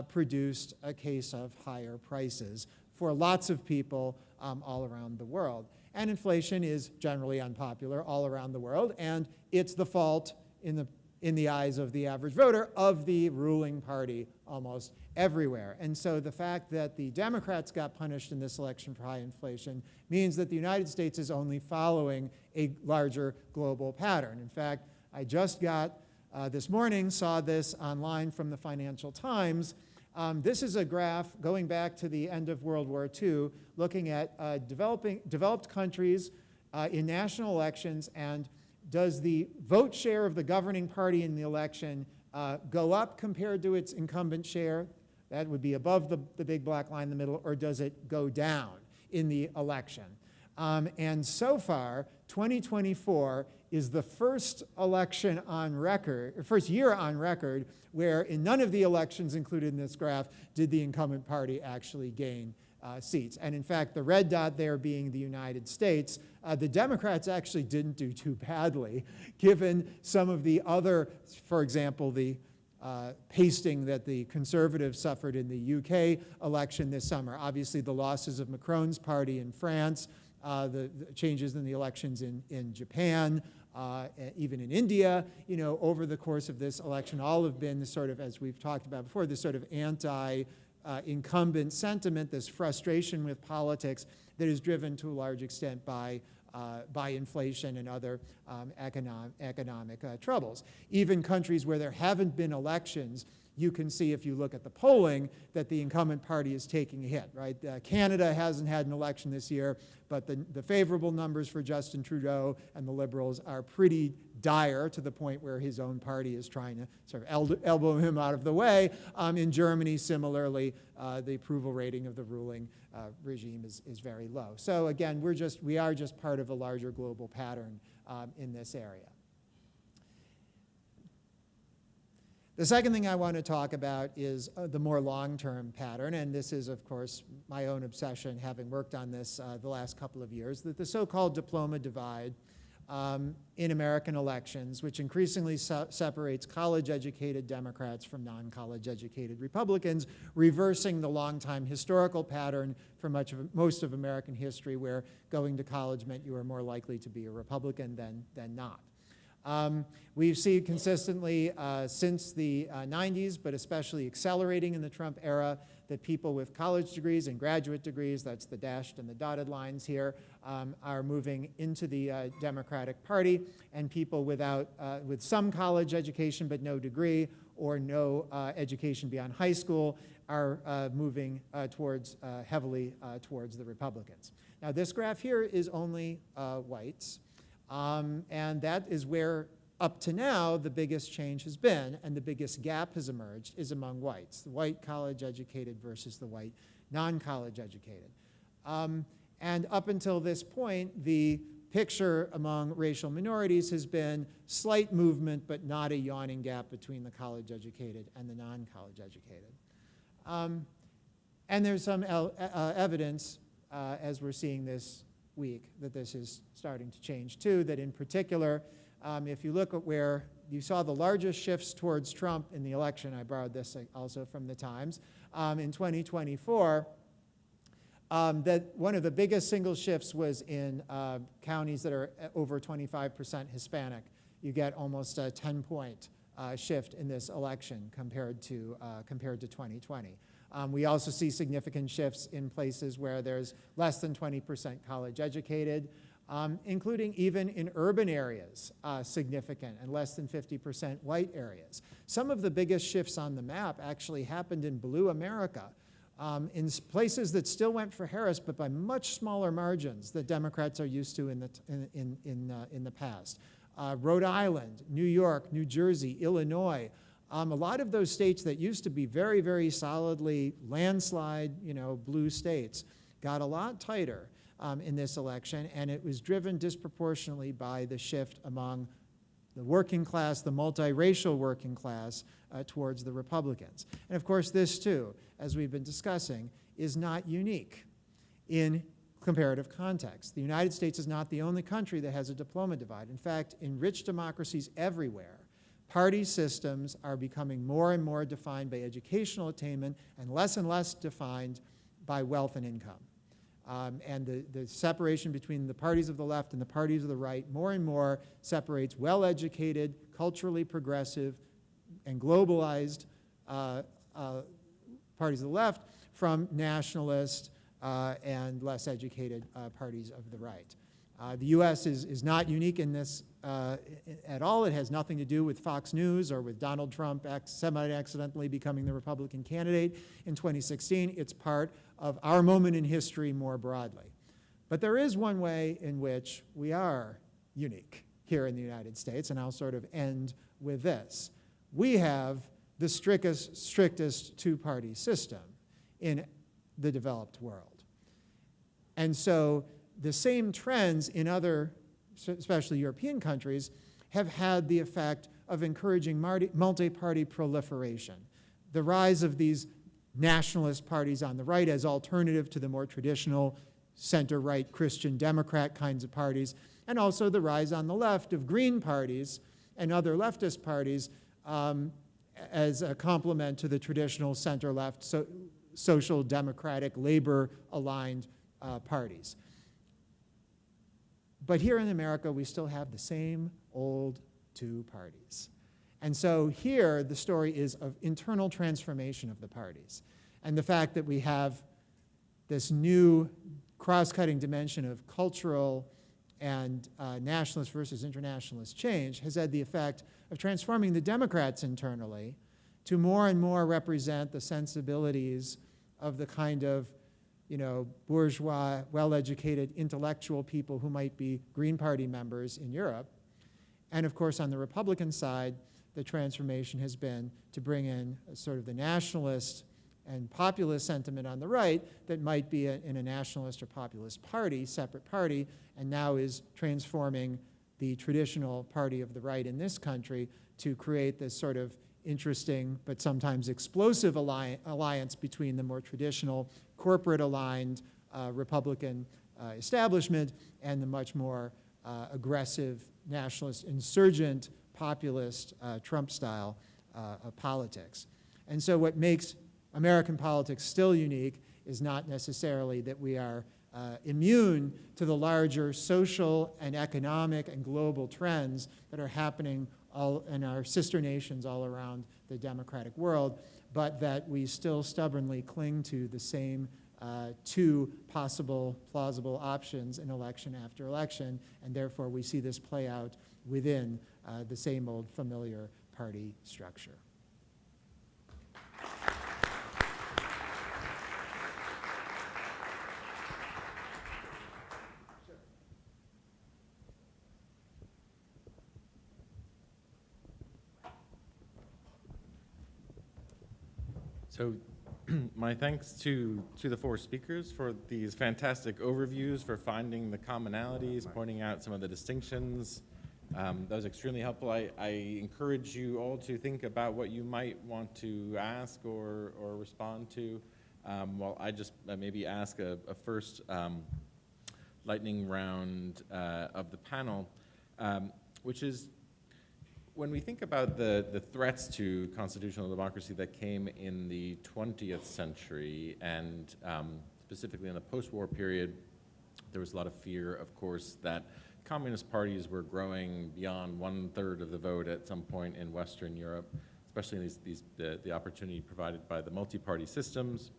produced a case of higher prices for lots of people all around the world. And inflation is generally unpopular all around the world, and it's the fault, in the eyes of the average voter, of the ruling party almost everywhere. And so the fact that the Democrats got punished in this election for high inflation means that the United States is only following a larger global pattern. In fact, I just got, this morning, saw this online from the Financial Times. This is a graph going back to the end of World War II, looking at developed countries in national elections, and does the vote share of the governing party in the election go up compared to its incumbent share? That would be above the big black line in the middle, or does it go down in the election? And so far, 2024 is the first election on record, or first year on record, where in none of the elections included in this graph did the incumbent party actually gain seats. And in fact, the red dot there being the United States, the Democrats actually didn't do too badly, given some of the other, for example, the pasting that the Conservatives suffered in the UK election this summer. Obviously, the losses of Macron's party in France, the changes in the elections in Japan, even in India, you know, over the course of this election, all have been the sort of, as we've talked about before, this sort of anti-incumbent sentiment, this frustration with politics that is driven to a large extent by inflation and other economic troubles. Even countries where there haven't been elections, you can see if you look at the polling that the incumbent party is taking a hit, right? Canada hasn't had an election this year, but the favorable numbers for Justin Trudeau and the Liberals are pretty dire, to the point where his own party is trying to sort of elbow him out of the way. In Germany, similarly, the approval rating of the ruling regime is very low. So again, we are just part of a larger global pattern in this area. The second thing I want to talk about is the more long-term pattern, and this is, of course, my own obsession, having worked on this the last couple of years, that the so-called diploma divide in American elections, which increasingly separates college-educated Democrats from non-college-educated Republicans, reversing the long-time historical pattern for most of American history, where going to college meant you were more likely to be a Republican than not. We've seen consistently since the 90s, but especially accelerating in the Trump era, that people with college degrees and graduate degrees, that's the dashed and the dotted lines here, are moving into the Democratic Party, and people with some college education but no degree or no education beyond high school are moving heavily towards the Republicans. Now, this graph here is only whites. And that is where, up to now, the biggest change has been, and the biggest gap has emerged, is among whites, the white college-educated versus the white non-college-educated. And up until this point, the picture among racial minorities has been slight movement, but not a yawning gap between the college-educated and the non-college-educated. And there's some evidence, as we're seeing this week, that this is starting to change too, that in particular, if you look at where you saw the largest shifts towards Trump in the election, I borrowed this also from the Times, in 2024, that one of the biggest single shifts was in counties that are over 25% Hispanic. You get almost a 10-point shift in this election compared to 2020. We also see significant shifts in places where there's less than 20% college educated, including even in urban areas, significant, and less than 50% white areas. Some of the biggest shifts on the map actually happened in blue America, in places that still went for Harris, but by much smaller margins that Democrats are used to in the past. Rhode Island, New York, New Jersey, Illinois. A lot of those states that used to be very, very solidly landslide, blue states, got a lot tighter in this election, and it was driven disproportionately by the shift among the working class, the multiracial working class, towards the Republicans. And of course, this too, as we've been discussing, is not unique. In comparative context. The United States is not the only country that has a diploma divide. In fact, in rich democracies everywhere, party systems are becoming more and more defined by educational attainment and less defined by wealth and income. And the separation between the parties of the left and the parties of the right more and more separates well-educated, culturally progressive, and globalized parties of the left from nationalist and less educated parties of the right. The U.S. is not unique in this at all. It has nothing to do with Fox News or with Donald Trump semi-accidentally becoming the Republican candidate in 2016. It's part of our moment in history more broadly. But there is one way in which we are unique here in the United States, and I'll sort of end with this. We have the strictest two-party system in the developed world. And so the same trends in other, especially European countries, have had the effect of encouraging multi-party proliferation. The rise of these nationalist parties on the right as alternative to the more traditional center-right Christian Democrat kinds of parties, and also the rise on the left of green parties and other leftist parties as a complement to the traditional center-left social democratic labor-aligned parties. But here in America, we still have the same old two parties. And so here, the story is of internal transformation of the parties. And the fact that we have this new cross-cutting dimension of cultural and nationalist versus internationalist change has had the effect of transforming the Democrats internally to more and more represent the sensibilities of the kind of bourgeois, well-educated, intellectual people who might be Green Party members in Europe. And of course, on the Republican side, the transformation has been to bring in sort of the nationalist and populist sentiment on the right that might be in a nationalist or populist party, separate party, and now is transforming the traditional party of the right in this country to create this sort of interesting but sometimes explosive alliance between the more traditional corporate-aligned Republican establishment and the much more aggressive nationalist, insurgent, populist, Trump-style politics. And so what makes American politics still unique is not necessarily that we are immune to the larger social and economic and global trends that are happening all in our sister nations all around the democratic world, but that we still stubbornly cling to the same two possible plausible options in election after election, and therefore we see this play out within the same old familiar party structure. So my thanks to the four speakers for these fantastic overviews, for finding the commonalities, pointing out some of the distinctions. That was extremely helpful. I encourage you all to think about what you might want to ask or respond to. Well, I just maybe ask a first lightning round of the panel, which is, when we think about the threats to constitutional democracy that came in the 20th century, and specifically in the post-war period, there was a lot of fear, of course, that communist parties were growing beyond 1/3 of the vote at some point in Western Europe, especially in the opportunity provided by the multi-party systems.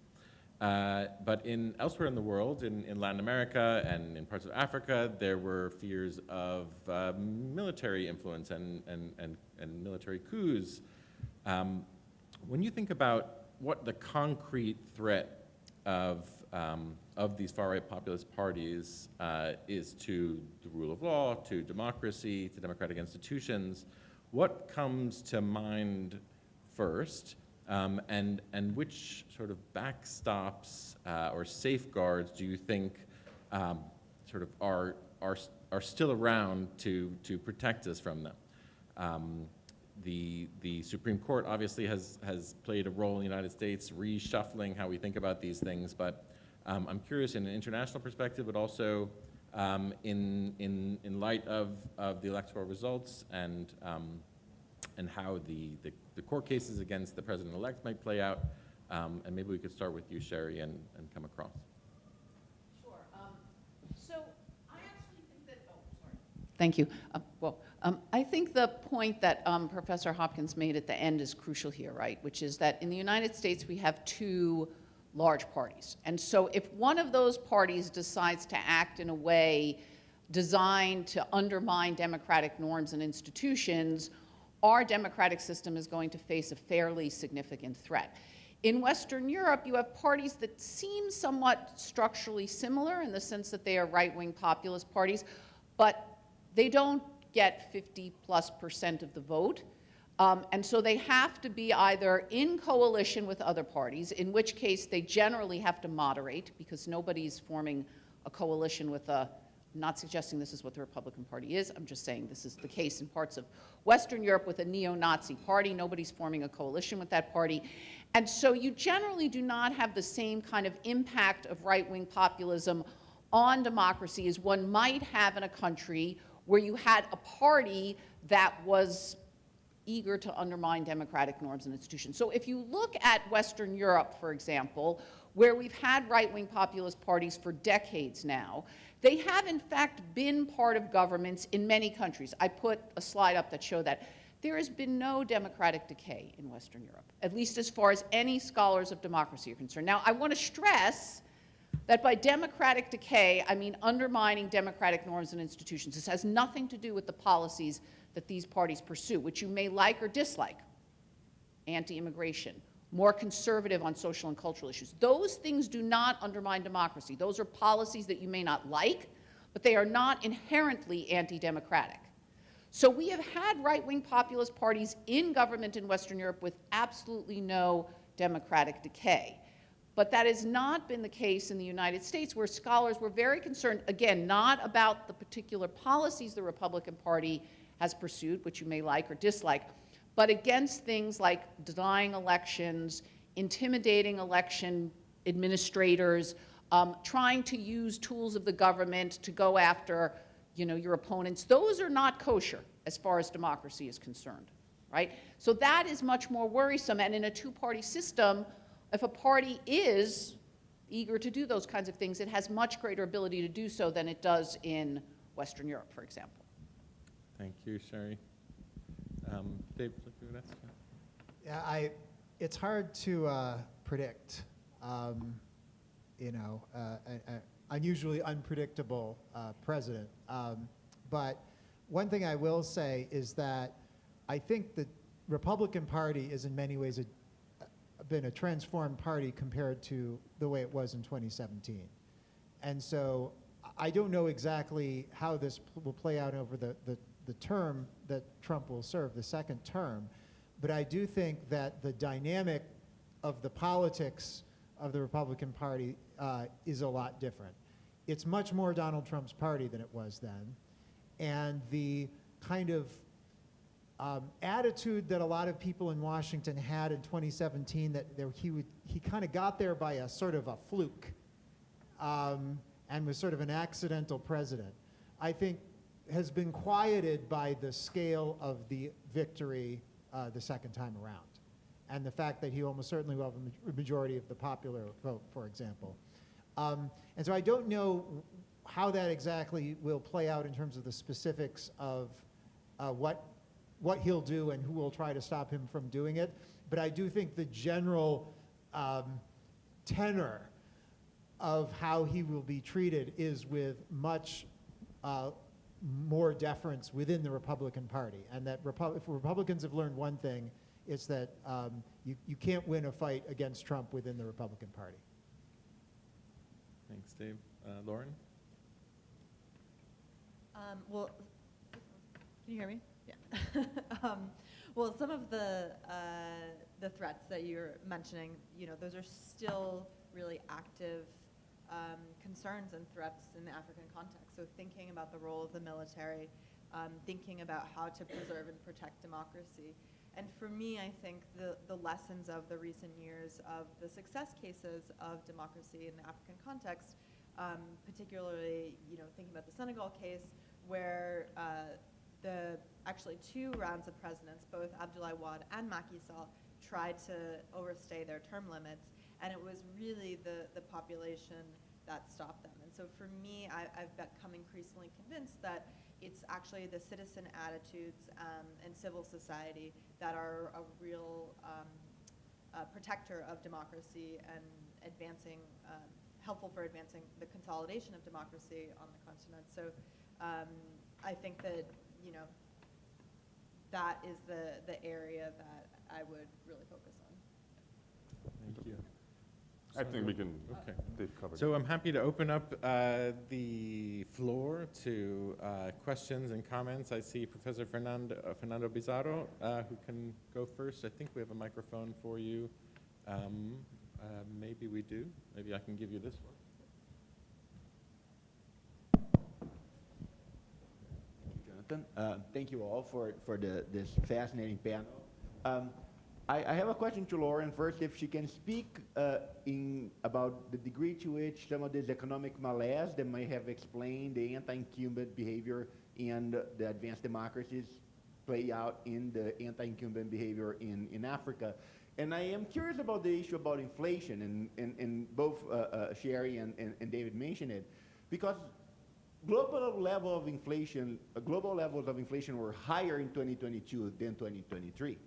But elsewhere in the world, in Latin America and in parts of Africa, there were fears of military influence and military coups. When you think about what the concrete threat of these far-right populist parties is to the rule of law, to democracy, to democratic institutions, what comes to mind first? And which sort of backstops or safeguards do you think sort of are still around to protect us from them? The Supreme Court obviously has played a role in the United States, reshuffling how we think about these things, but I'm curious in an international perspective, but also in light of the electoral results and how the court cases against the president-elect might play out. And maybe we could start with you, Sheri, and come across. Sure. So I actually think that, oh, sorry. Thank you. I think the point that Professor Hopkins made at the end is crucial here, right? Which is that in the United States, we have two large parties. And so if one of those parties decides to act in a way designed to undermine democratic norms and institutions, our democratic system is going to face a fairly significant threat. In Western Europe, you have parties that seem somewhat structurally similar in the sense that they are right-wing populist parties, but they don't get 50+% of the vote. And so they have to be either in coalition with other parties, in which case they generally have to moderate, because nobody's forming a coalition with a, I'm not suggesting this is what the Republican Party is, I'm just saying this is the case in parts of Western Europe with a neo-Nazi party. Nobody's forming a coalition with that party. And so you generally do not have the same kind of impact of right-wing populism on democracy as one might have in a country where you had a party that was eager to undermine democratic norms and institutions. So if you look at Western Europe, for example, where we've had right-wing populist parties for decades now, they have in fact been part of governments in many countries. I put a slide up that showed that. There has been no democratic decay in Western Europe, at least as far as any scholars of democracy are concerned. Now, I want to stress that by democratic decay, I mean undermining democratic norms and institutions. This has nothing to do with the policies that these parties pursue, which you may like or dislike. Anti-immigration, more conservative on social and cultural issues. Those things do not undermine democracy. Those are policies that you may not like, but they are not inherently anti-democratic. So we have had right-wing populist parties in government in Western Europe with absolutely no democratic decay. But that has not been the case in the United States, where scholars were very concerned, again, not about the particular policies the Republican Party has pursued, which you may like or dislike, but against things like denying elections, intimidating election administrators, trying to use tools of the government to go after, your opponents. Those are not kosher as far as democracy is concerned, right? So that is much more worrisome. And in a two-party system, if a party is eager to do those kinds of things, it has much greater ability to do so than it does in Western Europe, for example. Thank you, Sheri. Dave, next. Yeah, it's hard to predict, an unusually unpredictable president. But one thing I will say is that I think the Republican Party is in many ways been a transformed party compared to the way it was in 2017. And so I don't know exactly how this will play out over the term that Trump will serve, the second term, but I do think that the dynamic of the politics of the Republican Party is a lot different. It's much more Donald Trump's party than it was then, and the kind of attitude that a lot of people in Washington had in 2017, that he kind of got there by a sort of a fluke, and was sort of an accidental president, I think has been quieted by the scale of the victory the second time around, and the fact that he almost certainly will have a majority of the popular vote, for example. And so I don't know how that exactly will play out in terms of the specifics of what he'll do and who will try to stop him from doing it. But I do think the general tenor of how he will be treated is with much more deference within the Republican Party. And that if Republicans have learned one thing, it's that you can't win a fight against Trump within the Republican Party. Thanks, Dave. Lauren? Well, can you hear me? Yeah. Well, some of the threats that you're mentioning, those are still really active concerns and threats in the African context. So thinking about the role of the military, thinking about how to preserve and protect democracy. And for me, I think the lessons of the recent years of the success cases of democracy in the African context, particularly, thinking about the Senegal case, where the actually 2 rounds of presidents, both Abdoulaye Wade and Macky Sall, tried to overstay their term limits, and it was really the population that stopped them. And so for me, I've become increasingly convinced that it's actually the citizen attitudes and civil society that are a real protector of democracy and helpful for advancing the consolidation of democracy on the continent. So I think that, that is the area that I would really focus on. Thank you. I think we can, Okay. they've covered. So I'm happy to open up the floor to questions and comments. I see Professor Fernando Bizarro, who can go first. I think we have a microphone for you. Maybe we do. Maybe I can give you this one. Thank you, Jonathan. Thank you all for this fascinating panel. I have a question to Lauren first, if she can speak about the degree to which some of this economic malaise that might have explained the anti-incumbent behavior and the advanced democracies play out in the anti-incumbent behavior in Africa. And I am curious about the issue about inflation, and both Sheri and David mentioned it, because global levels of inflation were higher in 2022 than 2023.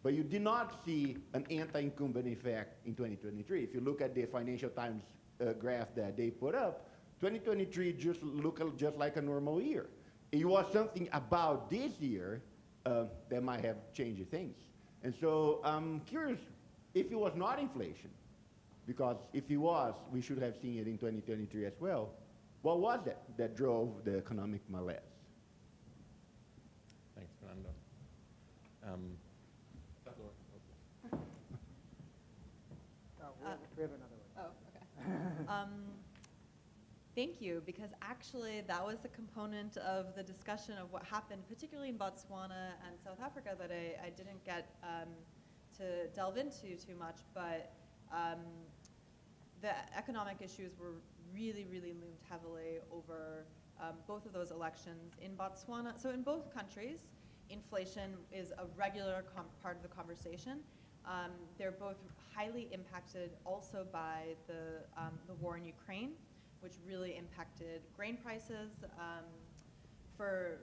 But you did not see an anti-incumbent effect in 2023. If you look at the Financial Times graph that they put up, 2023 just looked just like a normal year. It was something about this year that might have changed things. And so I'm curious if it was not inflation, because if it was, we should have seen it in 2023 as well. What was it that drove the economic malaise? Thanks, Fernando. We have another one. Oh, okay. Thank you, because actually that was a component of the discussion of what happened, particularly in Botswana and South Africa, that I didn't get to delve into too much, but the economic issues were really, really loomed heavily over both of those elections in Botswana. So in both countries, inflation is a regular part of the conversation. They're both highly impacted also by the war in Ukraine, which really impacted grain prices for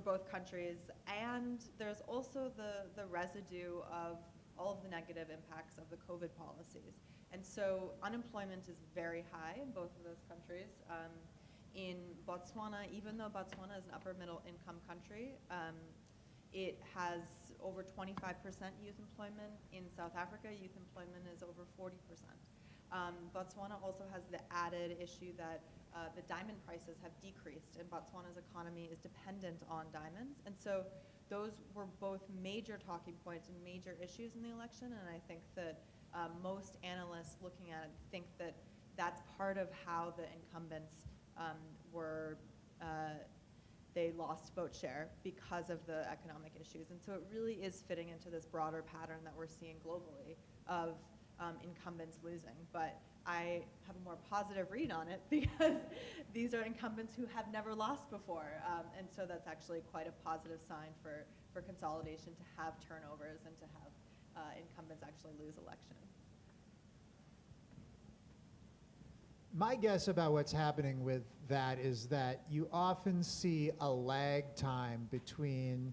both countries. And there's also the residue of all of the negative impacts of the COVID policies. And so unemployment is very high in both of those countries. In Botswana, even though Botswana is an upper middle income country, it has over 25% youth employment. In South Africa, youth employment is over 40%. Botswana also has the added issue that the diamond prices have decreased, and Botswana's economy is dependent on diamonds. And so those were both major talking points and major issues in the election, and I think that most analysts looking at it think that that's part of how the incumbents they lost vote share because of the economic issues. And so it really is fitting into this broader pattern that we're seeing globally of incumbents losing. But I have a more positive read on it because these are incumbents who have never lost before. And so that's actually quite a positive sign for consolidation, to have turnovers and to have incumbents actually lose elections. My guess about what's happening with that is that you often see a lag time between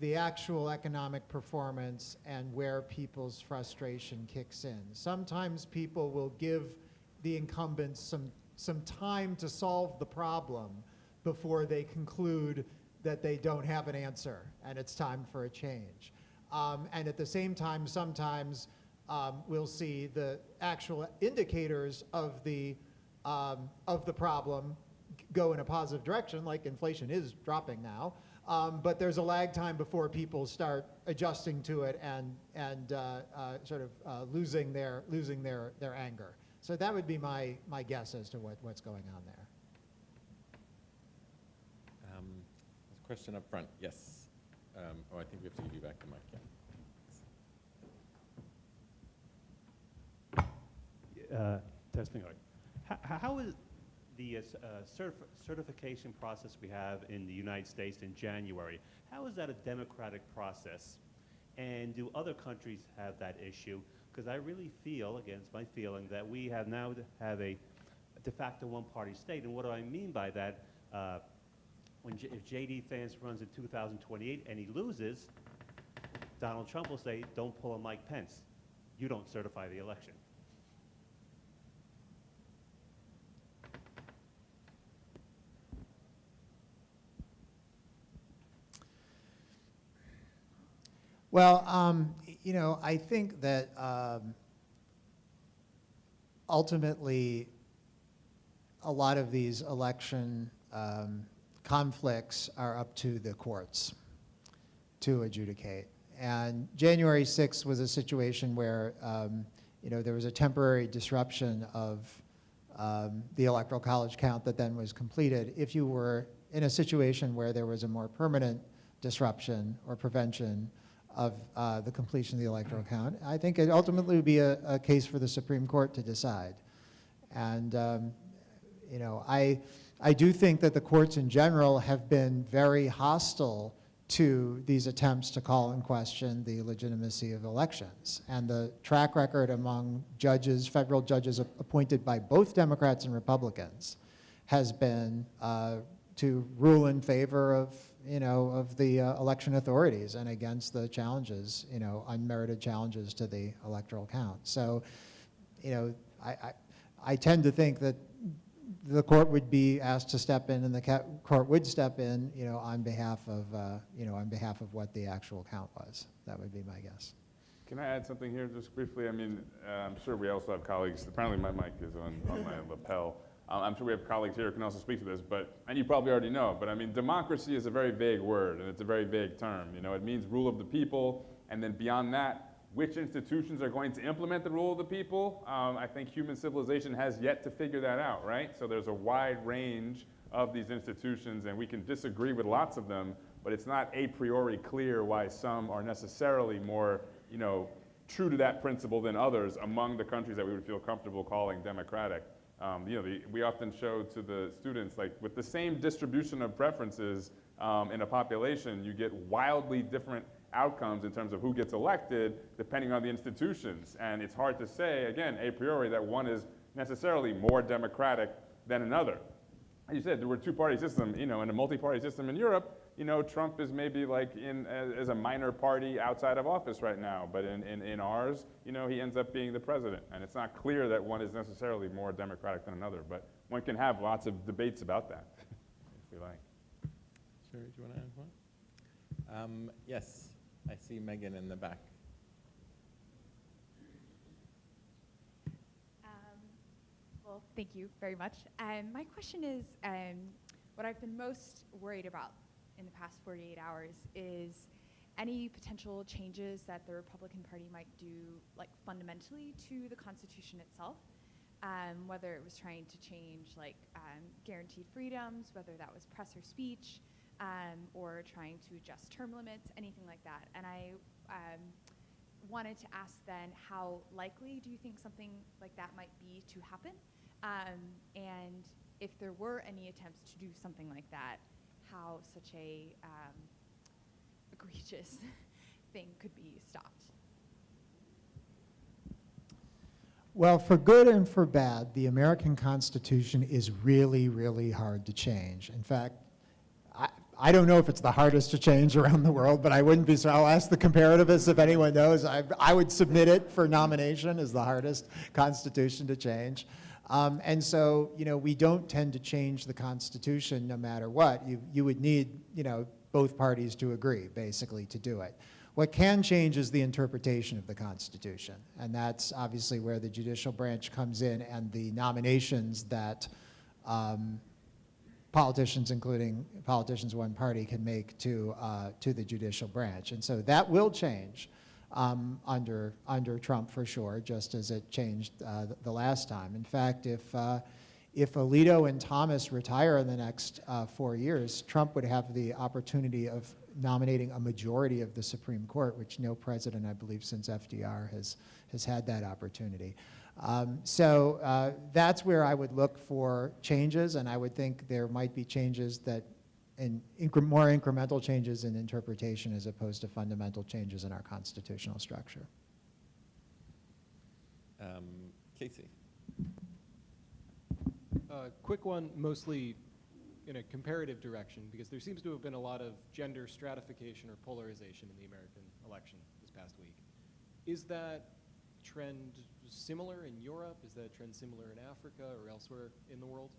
the actual economic performance and where people's frustration kicks in. Sometimes people will give the incumbents some time to solve the problem before they conclude that they don't have an answer and it's time for a change. And at the same time, sometimes we'll see the actual indicators of the problem go in a positive direction, like inflation is dropping now. But there's a lag time before people start adjusting to it and sort of losing their anger. So that would be my guess as to what's going on there. There's a question up front. Yes. Oh, I think we have to give you back the mic, yeah. Testing. All right. How is the certification process we have in the United States in January? How is that a democratic process? And do other countries have that issue? Because I really feel, again, it's my feeling, that we have now have a de facto one-party state. And what do I mean by that? If J.D. Vance runs in 2028 and he loses, Donald Trump will say, don't pull a Mike Pence. You don't certify the election. Well, I think that ultimately a lot of these election conflicts are up to the courts to adjudicate. And January 6th was a situation where there was a temporary disruption of the Electoral College count that then was completed. If you were in a situation where there was a more permanent disruption or prevention of the completion of the electoral count, I think it ultimately would be a case for the Supreme Court to decide. And I do think that the courts in general have been very hostile to these attempts to call in question the legitimacy of elections. And the track record among judges, federal judges appointed by both Democrats and Republicans, has been to rule in favor of the election authorities and against the challenges, unmerited challenges to the electoral count. So, I tend to think that the court would be asked to step in, and the court would step in, on behalf of what the actual count was. That would be my guess. Can I add something here just briefly? I mean, I'm sure we also have colleagues. Apparently my mic is on my lapel. I'm sure we have colleagues here who can also speak to this, and you probably already know, but I mean, democracy is a very vague word, and it's a very vague term. It means rule of the people, and then beyond that, which institutions are going to implement the rule of the people? I think human civilization has yet to figure that out, right? So there's a wide range of these institutions, and we can disagree with lots of them, but it's not a priori clear why some are necessarily more, true to that principle than others among the countries that we would feel comfortable calling democratic. We often show to the students, like with the same distribution of preferences in a population, you get wildly different outcomes in terms of who gets elected depending on the institutions. And it's hard to say, again, a priori, that one is necessarily more democratic than another. As you said, there were a two-party system, in a multi-party system in Europe, Trump is maybe like as a minor party outside of office right now, but in ours, he ends up being the president. And it's not clear that one is necessarily more democratic than another, but one can have lots of debates about that, if we like. Sheri, do you want to add one? Yes, I see Megan in the back. Well, thank you very much. My question is, what I've been most worried about in the past 48 hours is any potential changes that the Republican Party might do, like fundamentally to the Constitution itself, whether it was trying to change guaranteed freedoms, whether that was press or speech, or trying to adjust term limits, anything like that. And I wanted to ask then, how likely do you think something like that might be to happen? And if there were any attempts to do something like that, how such a egregious thing could be stopped? Well, for good and for bad, the American Constitution is really, really hard to change. In fact, I don't know if it's the hardest to change around the world, but I wouldn't be, so I'll ask the comparativists if anyone knows. I would submit it for nomination as the hardest Constitution to change. And so, we don't tend to change the Constitution no matter what. You would need, both parties to agree, basically, to do it. What can change is the interpretation of the Constitution, and that's obviously where the judicial branch comes in, and the nominations that politicians, including politicians of one party, can make to the judicial branch. And so that will change under Trump for sure, just as it changed the last time. In fact, if Alito and Thomas retire in the next 4 years, Trump would have the opportunity of nominating a majority of the Supreme Court, which no president, I believe, since FDR has had that opportunity. So that's where I would look for changes, and I would think there might be changes that, more incremental changes in interpretation as opposed to fundamental changes in our constitutional structure. Casey. Quick one, mostly in a comparative direction, because there seems to have been a lot of gender stratification or polarization in the American election this past week. Is that trend similar in Europe? Is that trend similar in Africa or elsewhere in the world?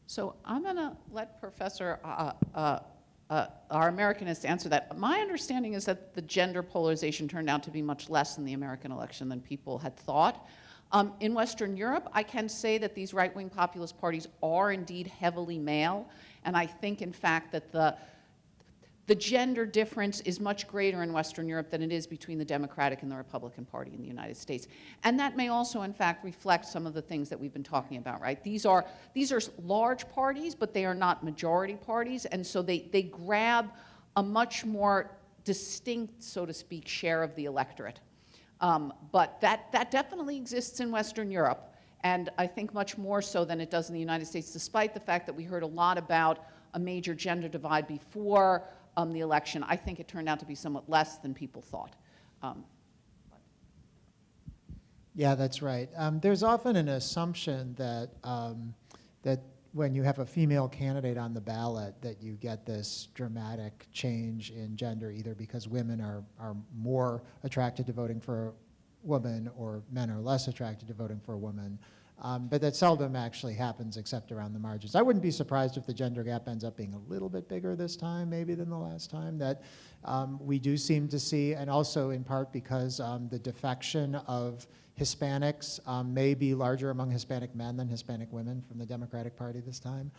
So I'm going to let Professor, our Americanist, answer that. My understanding is that the gender polarization turned out to be much less in the American election than people had thought. In Western Europe, I can say that these right-wing populist parties are indeed heavily male, and I think, in fact, that the gender difference is much greater in Western Europe than it is between the Democratic and the Republican Party in the United States. And that may also, in fact, reflect some of the things that we've been talking about, right? These are large parties, but they are not majority parties, and so they grab a much more distinct, so to speak, share of the electorate. But that definitely exists in Western Europe, and I think much more so than it does in the United States, despite the fact that we heard a lot about a major gender divide before the election. I think it turned out to be somewhat less than people thought. Yeah, that's right. There's often an assumption that that when you have a female candidate on the ballot, that you get this dramatic change in gender, either because women are more attracted to voting for a woman or men are less attracted to voting for a woman. But that seldom actually happens except around the margins. I wouldn't be surprised if the gender gap ends up being a little bit bigger this time, maybe, than the last time, that we do seem to see, and also in part because the defection of Hispanics may be larger among Hispanic men than Hispanic women from the Democratic Party this time.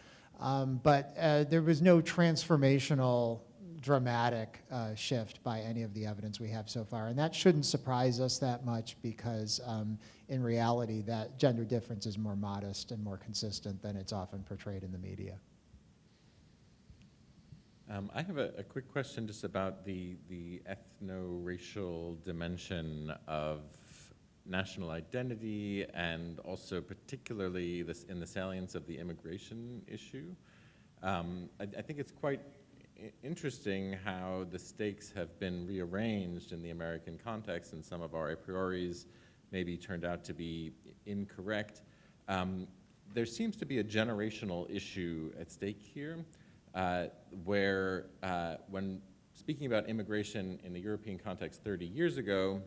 But there was no transformational, dramatic shift by any of the evidence we have so far. And that shouldn't surprise us that much because in reality, that gender difference is more modest and more consistent than it's often portrayed in the media. I have a quick question just about the ethno-racial dimension of national identity and also particularly in the salience of the immigration issue. I think it's quite interesting how the stakes have been rearranged in the American context, and some of our a prioris maybe turned out to be incorrect. There seems to be a generational issue at stake here, where when speaking about immigration in the European context 30 years ago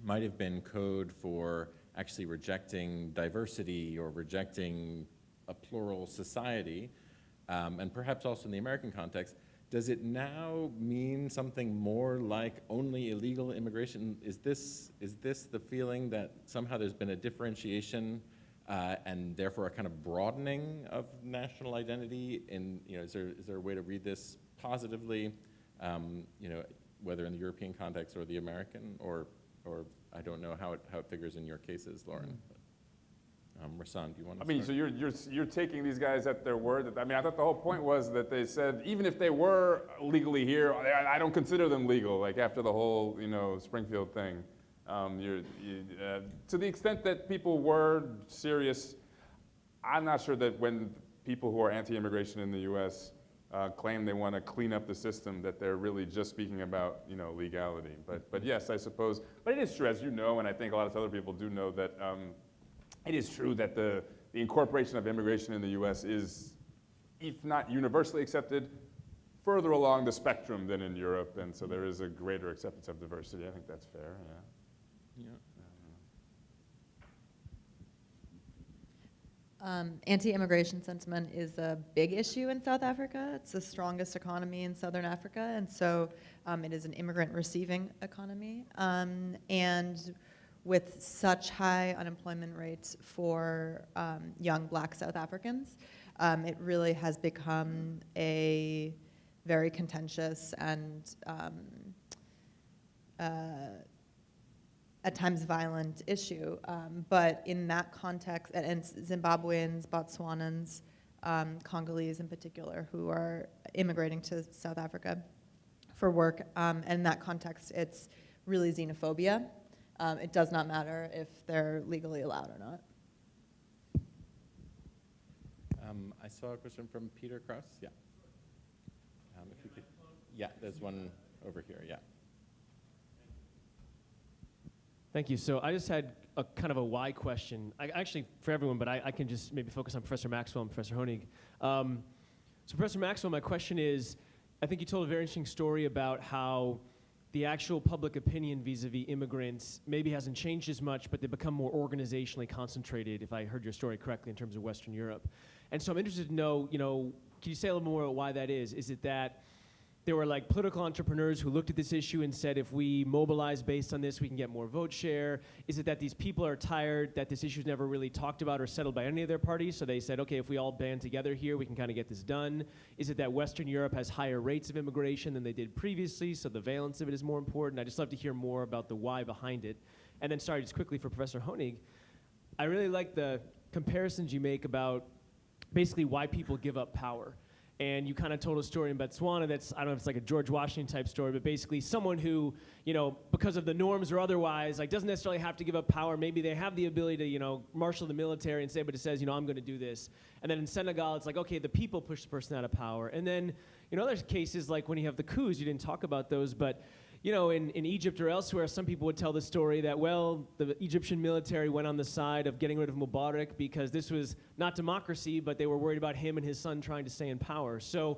might have been code for actually rejecting diversity or rejecting a plural society, and perhaps also in the American context. Does it now mean something more like only illegal immigration? Is this the feeling that somehow there's been a differentiation and therefore a kind of broadening of national identity? Is there a way to read this positively? Whether in the European context or the American, or I don't know how it figures in your cases, Lauren. Rahsaan, do you want to? I mean, start? so you're taking these guys at their word. I mean, I thought the whole point was that they said even if they were legally here, I don't consider them legal. Like after the whole Springfield thing, to the extent that people were serious, I'm not sure that when people who are anti-immigration in the U.S. Claim they want to clean up the system, that they're really just speaking about legality. But yes, I suppose. But it is true, as you know, and I think a lot of other people do know, that it is true that the incorporation of immigration in the U.S. is, if not universally accepted, further along the spectrum than in Europe, and so there is a greater acceptance of diversity. I think that's fair. Yeah. Anti-immigration sentiment is a big issue in South Africa. It's the strongest economy in Southern Africa, and so it is an immigrant-receiving economy. And with such high unemployment rates for young Black South Africans, it really has become a very contentious and at times violent issue. But in that context, and Zimbabweans, Botswanans, Congolese in particular, who are immigrating to South Africa for work. And in that context, it's really xenophobia. It does not matter if they're legally allowed or not. I saw a question from Peter Krause. Yeah. If you could, yeah, there's one over here. Yeah. Thank you. So I just had a kind of a why question, actually for everyone, but I can just maybe focus on Professor Maxwell and Professor Honig. So Professor Maxwell, my question is, I think you told a very interesting story about how the actual public opinion vis-a-vis immigrants maybe hasn't changed as much, but they become more organizationally concentrated, if I heard your story correctly, in terms of Western Europe. And so I'm interested to know, can you say a little more about why that is? Is it that there were like political entrepreneurs who looked at this issue and said, if we mobilize based on this, we can get more vote share? Is it that these people are tired that this issue's never really talked about or settled by any of their parties? So they said, okay, if we all band together here, we can kind of get this done. Is it that Western Europe has higher rates of immigration than they did previously, so the valence of it is more important? I'd just love to hear more about the why behind it. And then, sorry, just quickly for Professor Honig, I really like the comparisons you make about basically why people give up power. And you kind of told a story in Botswana that's, I don't know if it's like a George Washington type story, but basically someone who, because of the norms or otherwise, like doesn't necessarily have to give up power. Maybe they have the ability to, marshal the military and say, but it says, I'm going to do this. And then in Senegal, it's like, okay, the people push the person out of power. And then, there's cases like when you have the coups, you didn't talk about those, but in Egypt or elsewhere, some people would tell the story that, well, the Egyptian military went on the side of getting rid of Mubarak because this was not democracy, but they were worried about him and his son trying to stay in power. So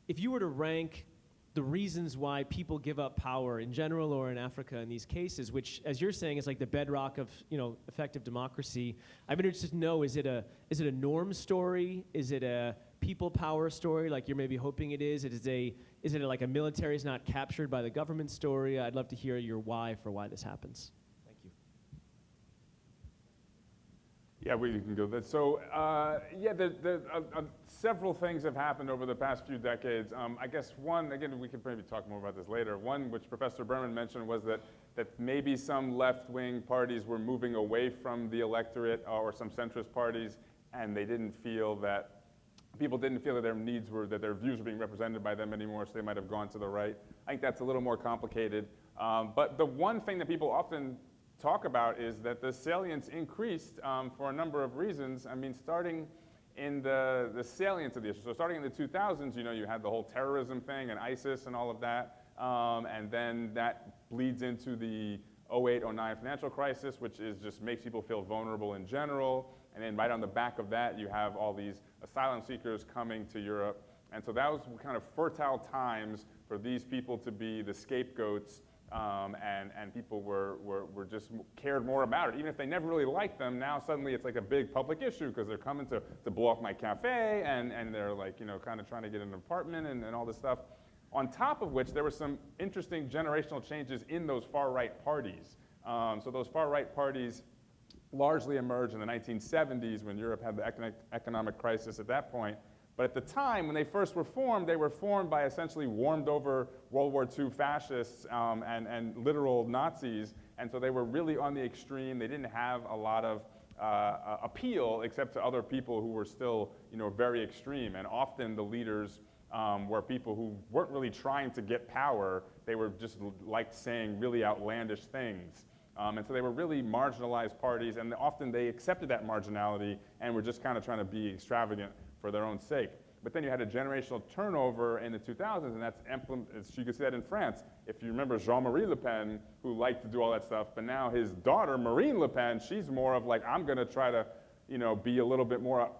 if you were to rank the reasons why people give up power in general or in Africa in these cases, which, as you're saying, is like the bedrock of effective democracy, I'd be interested to know, is it a norm story? Is it a people power story like you're maybe hoping it is? Is it like a military is not captured by the government story? I'd love to hear your why for why this happens. Thank you. Yeah, we can go there. So, several things have happened over the past few decades. I guess one, again, we could maybe talk more about this later. One, which Professor Berman mentioned, was that maybe some left-wing parties were moving away from the electorate or some centrist parties, and they didn't feel that people didn't feel that their needs were, that their views were being represented by them anymore, so they might have gone to the right. I think that's a little more complicated. But the one thing that people often talk about is that the salience increased for a number of reasons. I mean, starting in the salience of the issue. So starting in the 2000s, you had the whole terrorism thing and ISIS and all of that. And then that bleeds into the 08-09 financial crisis, which just makes people feel vulnerable in general. And then right on the back of that, you have all these asylum seekers coming to Europe. And so that was kind of fertile times for these people to be the scapegoats, and people were just cared more about it. Even if they never really liked them, now suddenly it's like a big public issue because they're coming to blow up my cafe, and they're like, kind of trying to get an apartment and all this stuff. On top of which, there were some interesting generational changes in those far-right parties. So those far-right parties largely emerged in the 1970s when Europe had the economic crisis at that point. But at the time, when they first were formed by essentially warmed-over World War II fascists and literal Nazis. And so they were really on the extreme. They didn't have a lot of appeal except to other people who were still very extreme. And often the leaders were people who weren't really trying to get power. They were just liked saying really outlandish things. And so they were really marginalized parties, and often they accepted that marginality and were just kind of trying to be extravagant for their own sake. But then you had a generational turnover in the 2000s, and that's you could see that in France. If you remember Jean-Marie Le Pen, who liked to do all that stuff, but now his daughter, Marine Le Pen, she's more of like, I'm going to try to be a little bit more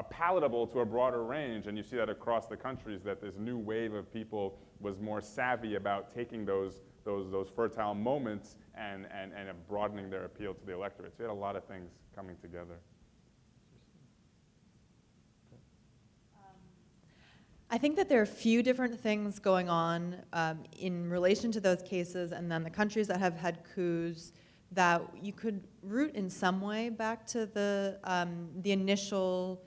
palatable to a broader range. And you see that across the countries, that this new wave of people was more savvy about taking those fertile moments and broadening their appeal to the electorate. So you had a lot of things coming together. I think that there are a few different things going on in relation to those cases, and then the countries that have had coups that you could root in some way back to the initial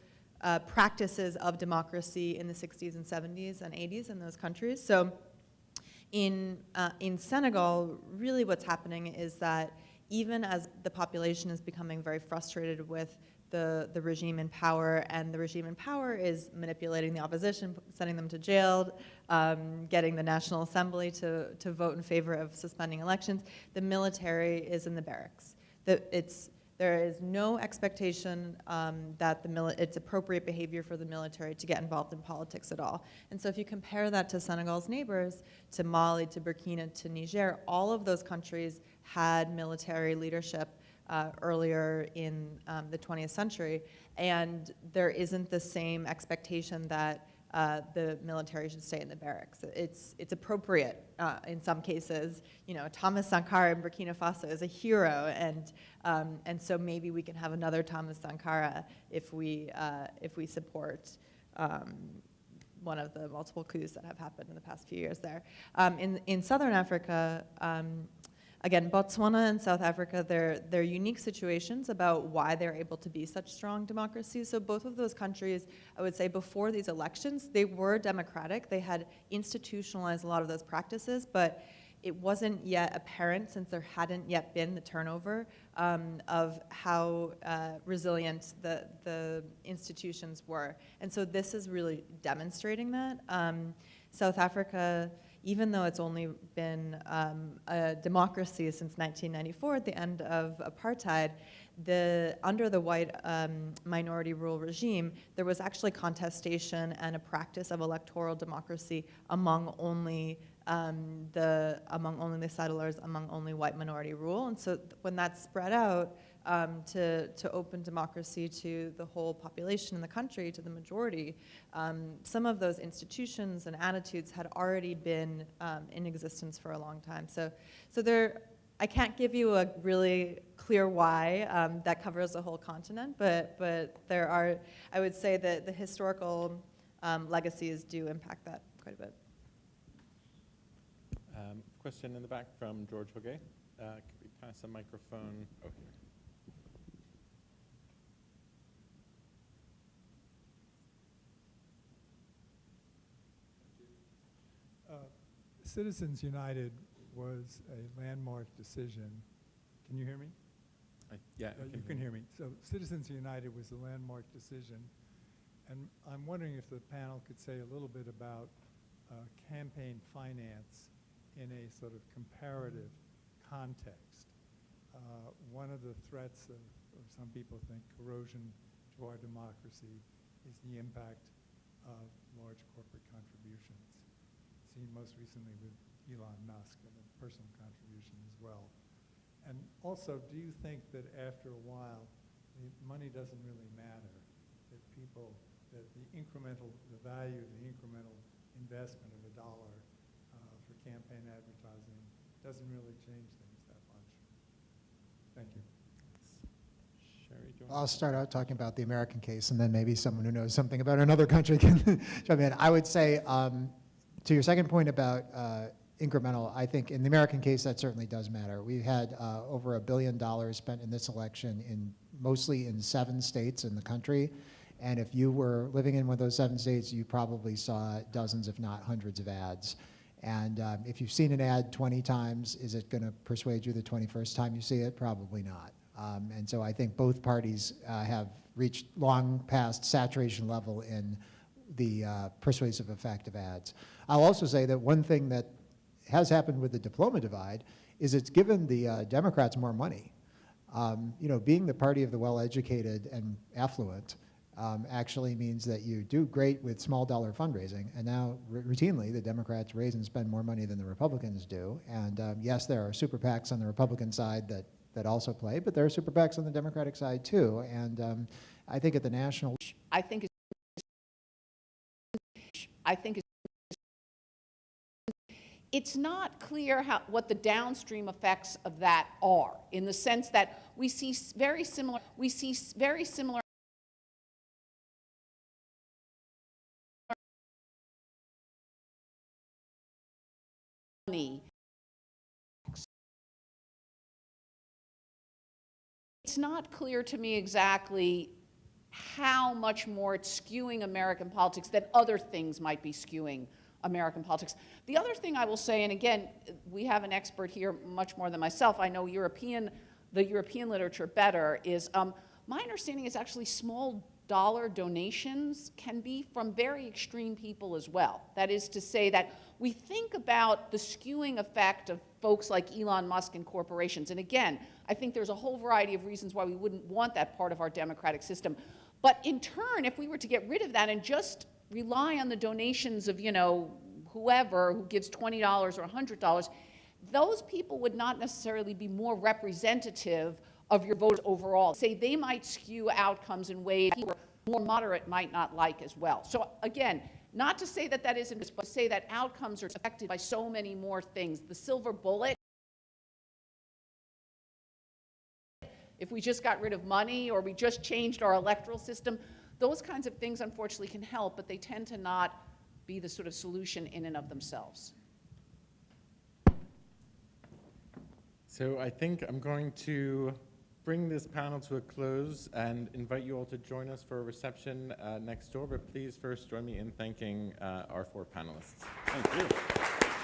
practices of democracy in the 60s and 70s and 80s in those countries. So in Senegal, really what's happening is that even as the population is becoming very frustrated with the regime in power, and the regime in power is manipulating the opposition, sending them to jail, getting the National Assembly to vote in favor of suspending elections. The military is in the barracks. There is no expectation that it's appropriate behavior for the military to get involved in politics at all. And so if you compare that to Senegal's neighbors, to Mali, to Burkina, to Niger, all of those countries had military leadership earlier in the 20th century, and there isn't the same expectation that the military should stay in the barracks. It's appropriate in some cases. You know, Thomas Sankara in Burkina Faso is a hero, and so maybe we can have another Thomas Sankara if we support one of the multiple coups that have happened in the past few years there. In Southern Africa, again, Botswana and South Africa, they're unique situations about why they're able to be such strong democracies. So both of those countries, I would say before these elections, they were democratic. They had institutionalized a lot of those practices, but it wasn't yet apparent, since there hadn't yet been the turnover, of how resilient the institutions were. And so this is really demonstrating that. South Africa, even though it's only been a democracy since 1994 at the end of apartheid, under the white minority rule regime, there was actually contestation and a practice of electoral democracy among only the settlers, among only white minority rule. And so when that spread out to open democracy to the whole population in the country, to the majority, some of those institutions and attitudes had already been in existence for a long time. So I can't give you a really clear why that covers the whole continent, but there are, I would say that the historical legacies do impact that quite a bit. Question in the back from George Hogue. Could we pass a microphone? Oh, here. Citizens United was a landmark decision. Can you hear me? Yeah, you can hear me. So Citizens United was a landmark decision, and I'm wondering if the panel could say a little bit about campaign finance in a sort of comparative context. One of the threats of some people think corrosion to our democracy is the impact of large corporate contributions, seen most recently with Elon Musk and a personal contribution as well. And also, do you think that after a while, the money doesn't really matter, that the value of the incremental investment of $1 for campaign advertising doesn't really change things that much? Thank you. Sheri, do you I'll start out talking about the American case, and then maybe someone who knows something about another country can jump in. I would say, to your second point about incremental, I think in the American case that certainly does matter. We had over $1 billion spent in this election mostly in 7 states in the country. And if you were living in one of those 7 states, you probably saw dozens, if not hundreds of ads. And if you've seen an ad 20 times, is it going to persuade you the 21st time you see it? Probably not. And so I think both parties have reached long past saturation level in the persuasive effect of ads. I'll also say that one thing that has happened with the diploma divide is it's given the Democrats more money. You know, being the party of the well-educated and affluent actually means that you do great with small dollar fundraising, and now routinely the Democrats raise and spend more money than the Republicans do. And yes, there are super PACs on the Republican side that also play, but there are super PACs on the Democratic side too. And I think at the national, it's not clear what the downstream effects of that are, in the sense that we see very similar money. It's not clear to me exactly how much more it's skewing American politics than other things might be skewing American politics. The other thing I will say, and again, we have an expert here much more than myself, I know the European literature better, is my understanding is actually small dollar donations can be from very extreme people as well. That is to say that we think about the skewing effect of folks like Elon Musk and corporations. And again, I think there's a whole variety of reasons why we wouldn't want that part of our democratic system. But in turn, if we were to get rid of that and just rely on the donations of, you know, whoever who gives $20 or $100, those people would not necessarily be more representative of your voters overall. Say they might skew outcomes in ways people more moderate might not like as well. So again, not to say that that isn't, but to say that outcomes are affected by so many more things. The silver bullet, if we just got rid of money or we just changed our electoral system, those kinds of things unfortunately can help, but they tend to not be the sort of solution in and of themselves. So I think I'm going to bring this panel to a close and invite you all to join us for a reception next door, but please first join me in thanking our 4 panelists. Thank you.